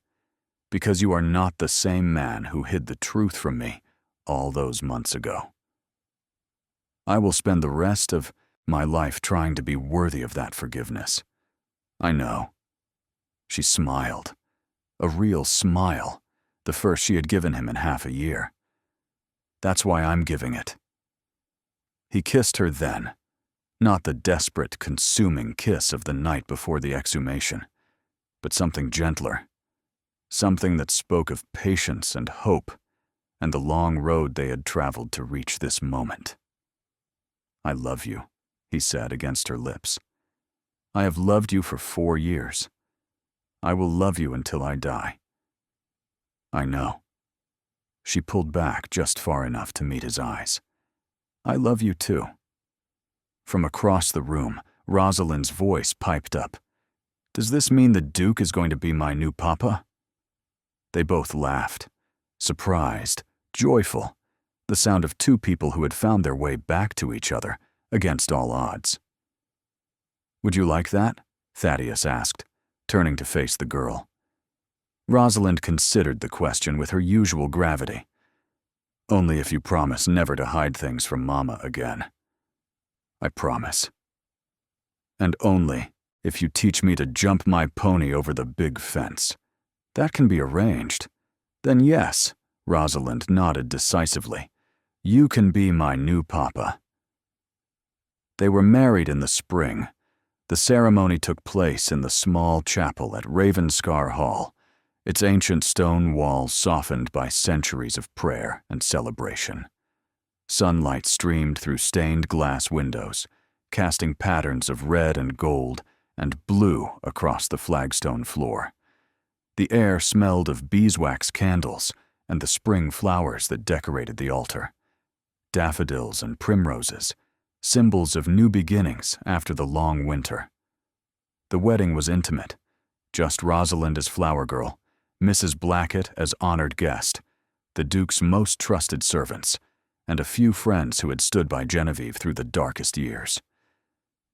Because you are not the same man who hid the truth from me all those months ago. I will spend the rest of my life trying to be worthy of that forgiveness. I know." She smiled. A real smile, the first she had given him in half a year. "That's why I'm giving it." He kissed her then, not the desperate, consuming kiss of the night before the exhumation, but something gentler, something that spoke of patience and hope and the long road they had traveled to reach this moment. "I love you," he said against her lips. "I have loved you for 4 years. I will love you until I die." "I know." She pulled back just far enough to meet his eyes. "I love you too." From across the room, Rosalind's voice piped up. "Does this mean the Duke is going to be my new papa?" They both laughed, surprised, joyful, the sound of 2 people who had found their way back to each other against all odds. "Would you like that?" Thaddeus asked, turning to face the girl. Rosalind considered the question with her usual gravity. "Only if you promise never to hide things from Mama again." "I promise." "And only if you teach me to jump my pony over the big fence." "That can be arranged." "Then yes," Rosalind nodded decisively. "You can be my new papa." They were married in the spring. The ceremony took place in the small chapel at Ravenscar Hall, its ancient stone walls softened by centuries of prayer and celebration. Sunlight streamed through stained glass windows, casting patterns of red and gold and blue across the flagstone floor. The air smelled of beeswax candles and the spring flowers that decorated the altar. Daffodils and primroses, symbols of new beginnings after the long winter. The wedding was intimate, just Rosalind as flower girl, Mrs. Blackett as honored guest, the Duke's most trusted servants, and a few friends who had stood by Genevieve through the darkest years.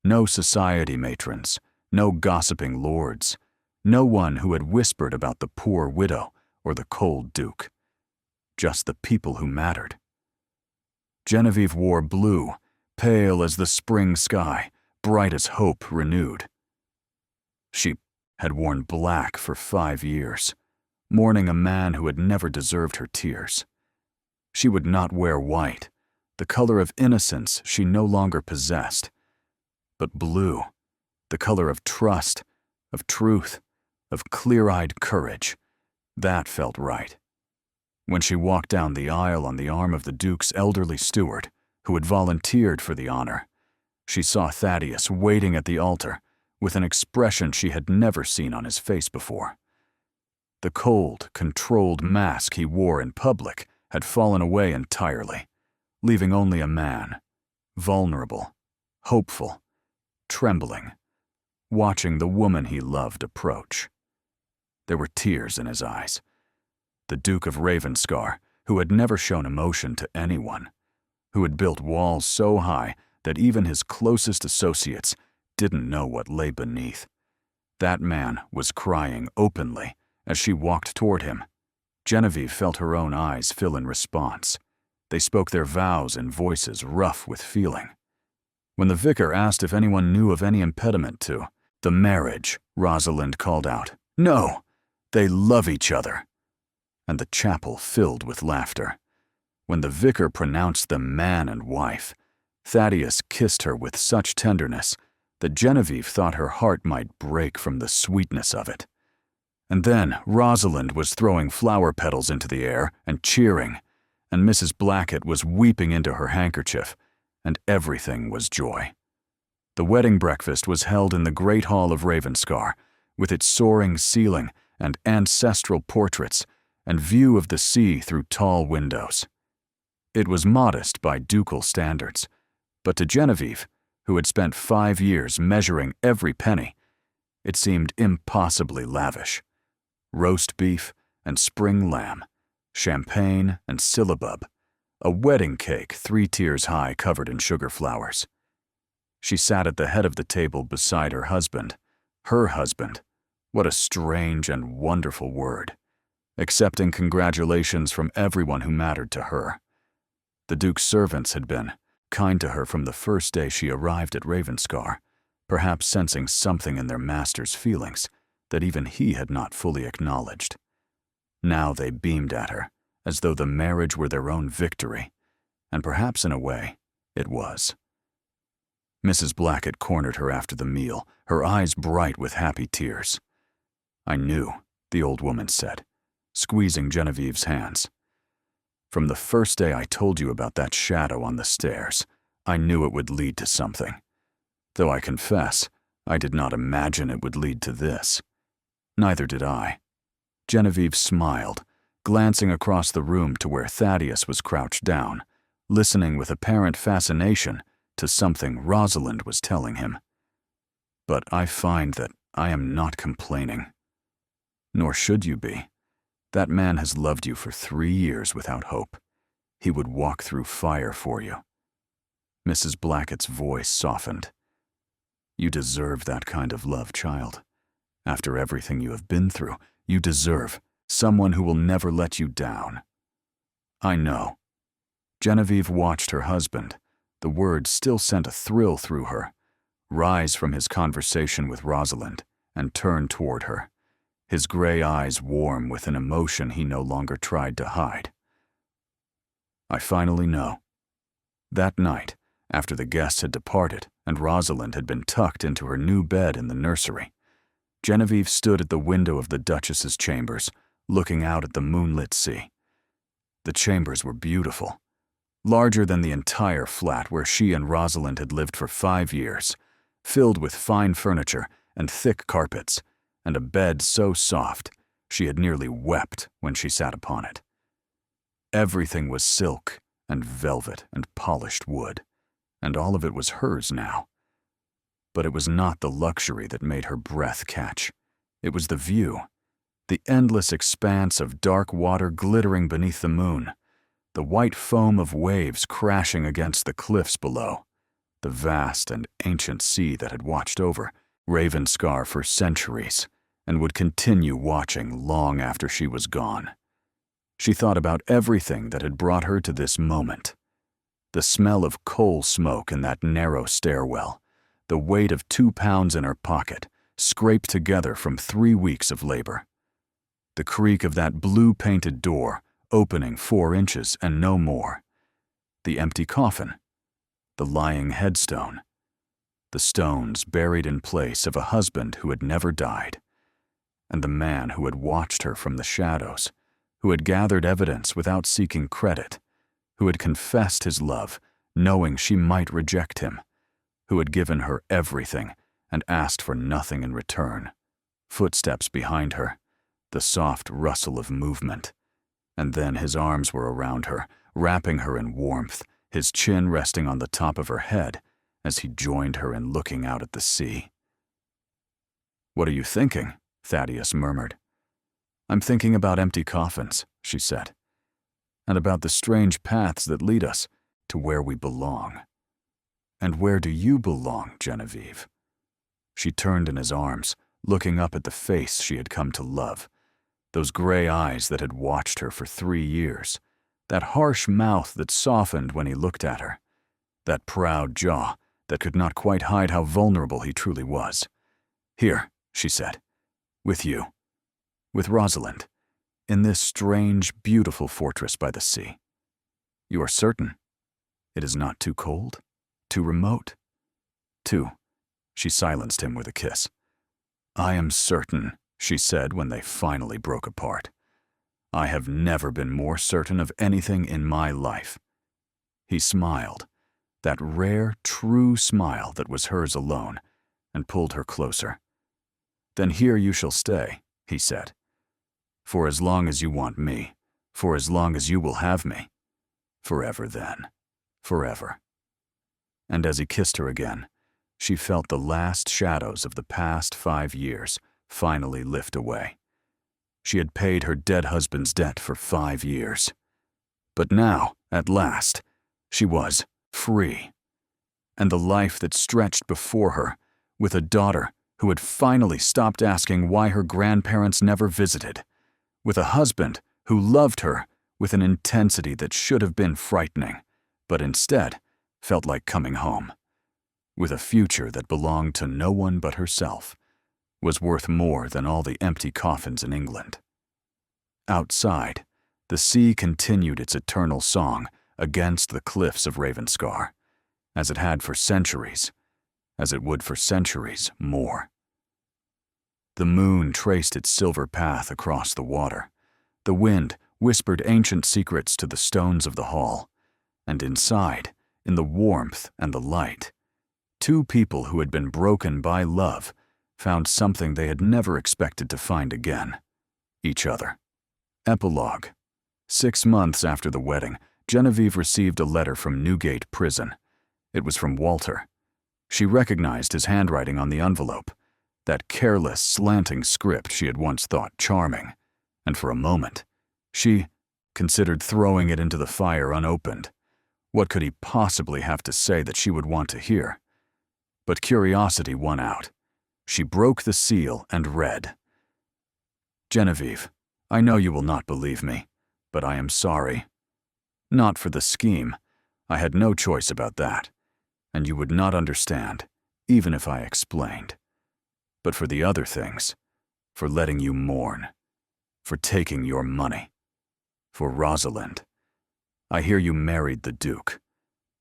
No society matrons, no gossiping lords, no one who had whispered about the poor widow or the cold Duke. Just the people who mattered. Genevieve wore blue, pale as the spring sky, bright as hope renewed. She had worn black for 5 years, mourning a man who had never deserved her tears. She would not wear white, the color of innocence she no longer possessed, but blue, the color of trust, of truth, of clear-eyed courage. That felt right. When she walked down the aisle on the arm of the Duke's elderly steward, who had volunteered for the honor, she saw Thaddeus waiting at the altar with an expression she had never seen on his face before. The cold, controlled mask he wore in public had fallen away entirely, leaving only a man, vulnerable, hopeful, trembling, watching the woman he loved approach. There were tears in his eyes. The Duke of Ravenscar, who had never shown emotion to anyone, who had built walls so high that even his closest associates didn't know what lay beneath. That man was crying openly as she walked toward him. Genevieve felt her own eyes fill in response. They spoke their vows in voices rough with feeling. When the vicar asked if anyone knew of any impediment to the marriage, Rosalind called out, "No, they love each other." And the chapel filled with laughter. When the vicar pronounced them man and wife, Thaddeus kissed her with such tenderness that Genevieve thought her heart might break from the sweetness of it. And then Rosalind was throwing flower petals into the air and cheering, and Mrs. Blackett was weeping into her handkerchief, and everything was joy. The wedding breakfast was held in the great hall of Ravenscar, with its soaring ceiling and ancestral portraits and view of the sea through tall windows. It was modest by ducal standards, but to Genevieve, who had spent 5 years measuring every penny, it seemed impossibly lavish. Roast beef and spring lamb, champagne and syllabub, a wedding cake 3 tiers high covered in sugar flowers. She sat at the head of the table beside her husband. Her husband, what a strange and wonderful word, accepting congratulations from everyone who mattered to her. The Duke's servants had been kind to her from the first day she arrived at Ravenscar, perhaps sensing something in their master's feelings that even he had not fully acknowledged. Now they beamed at her, as though the marriage were their own victory, and perhaps in a way, it was. Mrs. Blackett cornered her after the meal, her eyes bright with happy tears. "I knew," the old woman said, squeezing Genevieve's hands. "From the first day I told you about that shadow on the stairs, I knew it would lead to something. Though I confess, I did not imagine it would lead to this. Neither did I." Genevieve smiled, glancing across the room to where Thaddeus was crouched down, listening with apparent fascination to something Rosalind was telling him. "But I find that I am not complaining. Nor should you be. That man has loved you for 3 years without hope. He would walk through fire for you." Mrs. Blackett's voice softened. "You deserve that kind of love, child. After everything you have been through, you deserve someone who will never let you down." "I know." Genevieve watched her husband, the words still sent a thrill through her, rise from his conversation with Rosalind and turn toward her, his gray eyes warm with an emotion he no longer tried to hide. "I finally know." That night, after the guests had departed and Rosalind had been tucked into her new bed in the nursery, Genevieve stood at the window of the Duchess's chambers, looking out at the moonlit sea. The chambers were beautiful, larger than the entire flat where she and Rosalind had lived for 5 years, filled with fine furniture and thick carpets, and a bed so soft she had nearly wept when she sat upon it. Everything was silk and velvet and polished wood, and all of it was hers now. But it was not the luxury that made her breath catch. It was the view, the endless expanse of dark water glittering beneath the moon, the white foam of waves crashing against the cliffs below, the vast and ancient sea that had watched over Ravenscar for centuries and would continue watching long after she was gone. She thought about everything that had brought her to this moment. The smell of coal smoke in that narrow stairwell, the weight of 2 pounds in her pocket, scraped together from 3 weeks of labor. The creak of that blue-painted door, opening 4 inches and no more. The empty coffin. The lying headstone. The stones buried in place of a husband who had never died. And the man who had watched her from the shadows, who had gathered evidence without seeking credit, who had confessed his love, knowing she might reject him, who had given her everything and asked for nothing in return. Footsteps behind her, the soft rustle of movement, and then his arms were around her, wrapping her in warmth, his chin resting on the top of her head as he joined her in looking out at the sea. "What are you thinking?" Thaddeus murmured. "I'm thinking about empty coffins," she said, "and about the strange paths that lead us to where we belong." "And where do you belong, Genevieve?" She turned in his arms, looking up at the face she had come to love, those gray eyes that had watched her for 3 years, that harsh mouth that softened when he looked at her, that proud jaw that could not quite hide how vulnerable he truly was. "Here," she said, "with you, with Rosalind, in this strange, beautiful fortress by the sea. You are certain? It is not too cold? Too remote? Too—" She silenced him with a kiss. "I am certain," she said when they finally broke apart. "I have never been more certain of anything in my life." He smiled, that rare, true smile that was hers alone, and pulled her closer. "Then here you shall stay," he said. "For as long as you want me, for as long as you will have me. Forever then, forever." And as he kissed her again, she felt the last shadows of the past 5 years finally lift away. She had paid her dead husband's debt for 5 years. But now, at last, she was free. And the life that stretched before her, with a daughter who had finally stopped asking why her grandparents never visited, with a husband who loved her with an intensity that should have been frightening, but instead felt like coming home, with a future that belonged to no one but herself, was worth more than all the empty coffins in England. Outside, the sea continued its eternal song against the cliffs of Ravenscar, as it had for centuries, as it would for centuries more. The moon traced its silver path across the water. The wind whispered ancient secrets to the stones of the hall, and inside, in the warmth and the light, 2 people who had been broken by love found something they had never expected to find again: each other. Epilogue. 6 months after the wedding, Genevieve received a letter from Newgate Prison. It was from Walter. She recognized his handwriting on the envelope, that careless, slanting script she had once thought charming, and for a moment, she considered throwing it into the fire unopened. What could he possibly have to say that she would want to hear? But curiosity won out. She broke the seal and read, "Genevieve, I know you will not believe me, but I am sorry. Not for the scheme. I had no choice about that, and you would not understand, even if I explained. But for the other things, for letting you mourn, for taking your money, for Rosalind. I hear you married the Duke.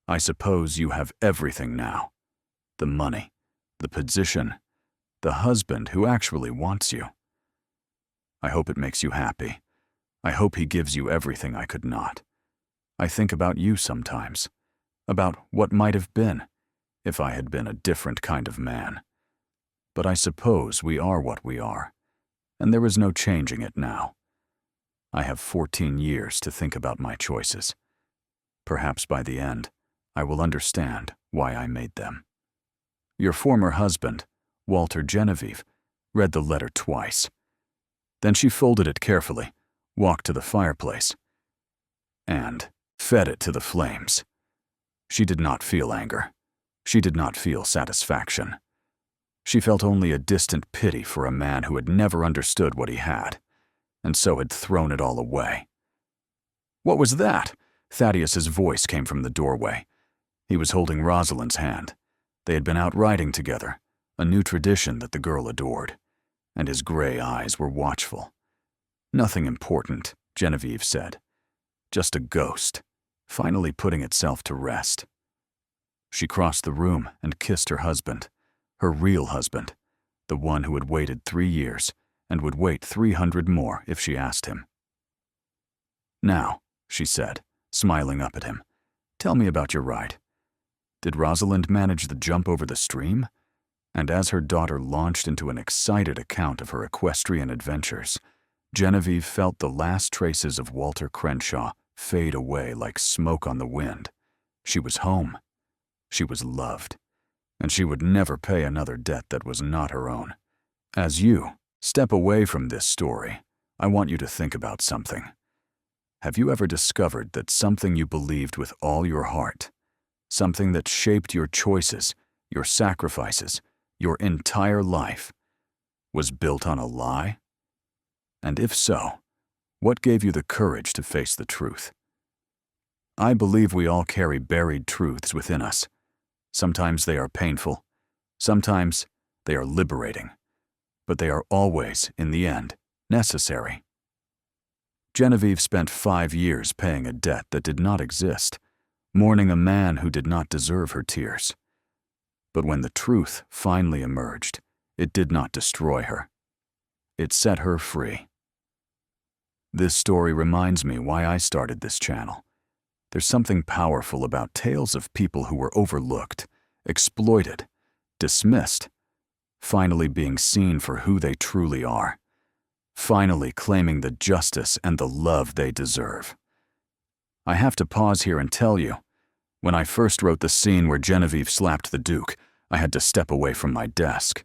I suppose you have everything now. The money, the position, the husband who actually wants you. I hope it makes you happy. I hope he gives you everything I could not. I think about you sometimes, about what might have been if I had been a different kind of man. But I suppose we are what we are, and there is no changing it now. I have 14 years to think about my choices. Perhaps by the end, I will understand why I made them." Your former husband, Walter Genevieve, read the letter twice. Then she folded it carefully, walked to the fireplace, and fed it to the flames. She did not feel anger. She did not feel satisfaction. She felt only a distant pity for a man who had never understood what he had, and so had thrown it all away. "What was that?" Thaddeus's voice came from the doorway. He was holding Rosalind's hand. They had been out riding together, a new tradition that the girl adored, and his gray eyes were watchful. "Nothing important," Genevieve said. "Just a ghost, finally putting itself to rest." She crossed the room and kissed her husband, her real husband, the one who had waited 3 years and would wait 300 more if she asked him. "Now," she said, smiling up at him, "tell me about your ride. Did Rosalind manage the jump over the stream?" And as her daughter launched into an excited account of her equestrian adventures, Genevieve felt the last traces of Walter Crenshaw fade away like smoke on the wind. She was home. She was loved. And she would never pay another debt that was not her own. As you step away from this story, I want you to think about something. Have you ever discovered that something you believed with all your heart, something that shaped your choices, your sacrifices, your entire life, was built on a lie? And if so, what gave you the courage to face the truth? I believe we all carry buried truths within us. Sometimes they are painful. Sometimes they are liberating. But they are always, in the end, necessary. Genevieve spent 5 years paying a debt that did not exist, mourning a man who did not deserve her tears. But when the truth finally emerged, it did not destroy her. It set her free. This story reminds me why I started this channel. There's something powerful about tales of people who were overlooked, exploited, dismissed, finally being seen for who they truly are, finally claiming the justice and the love they deserve. I have to pause here and tell you, when I first wrote the scene where Genevieve slapped the Duke, I had to step away from my desk.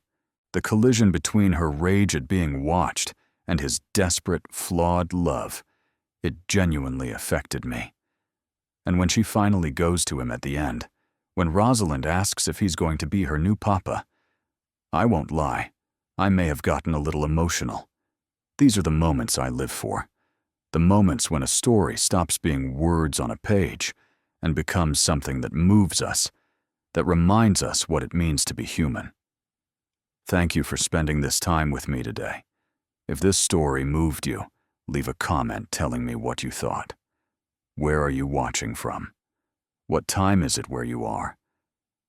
The collision between her rage at being watched and his desperate, flawed love, it genuinely affected me. And when she finally goes to him at the end, when Rosalind asks if he's going to be her new papa, I won't lie, I may have gotten a little emotional. These are the moments I live for. The moments when a story stops being words on a page and becomes something that moves us, that reminds us what it means to be human. Thank you for spending this time with me today. If this story moved you, leave a comment telling me what you thought. Where are you watching from? What time is it where you are?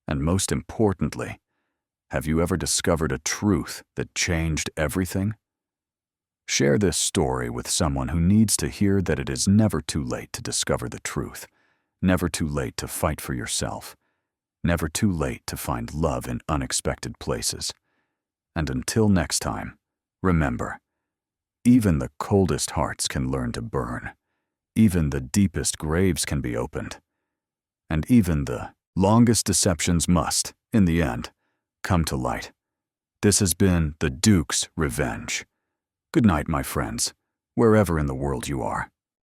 And most importantly, have you ever discovered a truth that changed everything? Share this story with someone who needs to hear that it is never too late to discover the truth, never too late to fight for yourself, never too late to find love in unexpected places. And until next time, remember, even the coldest hearts can learn to burn. Even the deepest graves can be opened. And even the longest deceptions must, in the end, come to light. This has been the Duke's Revenge. Good night, my friends, wherever in the world you are.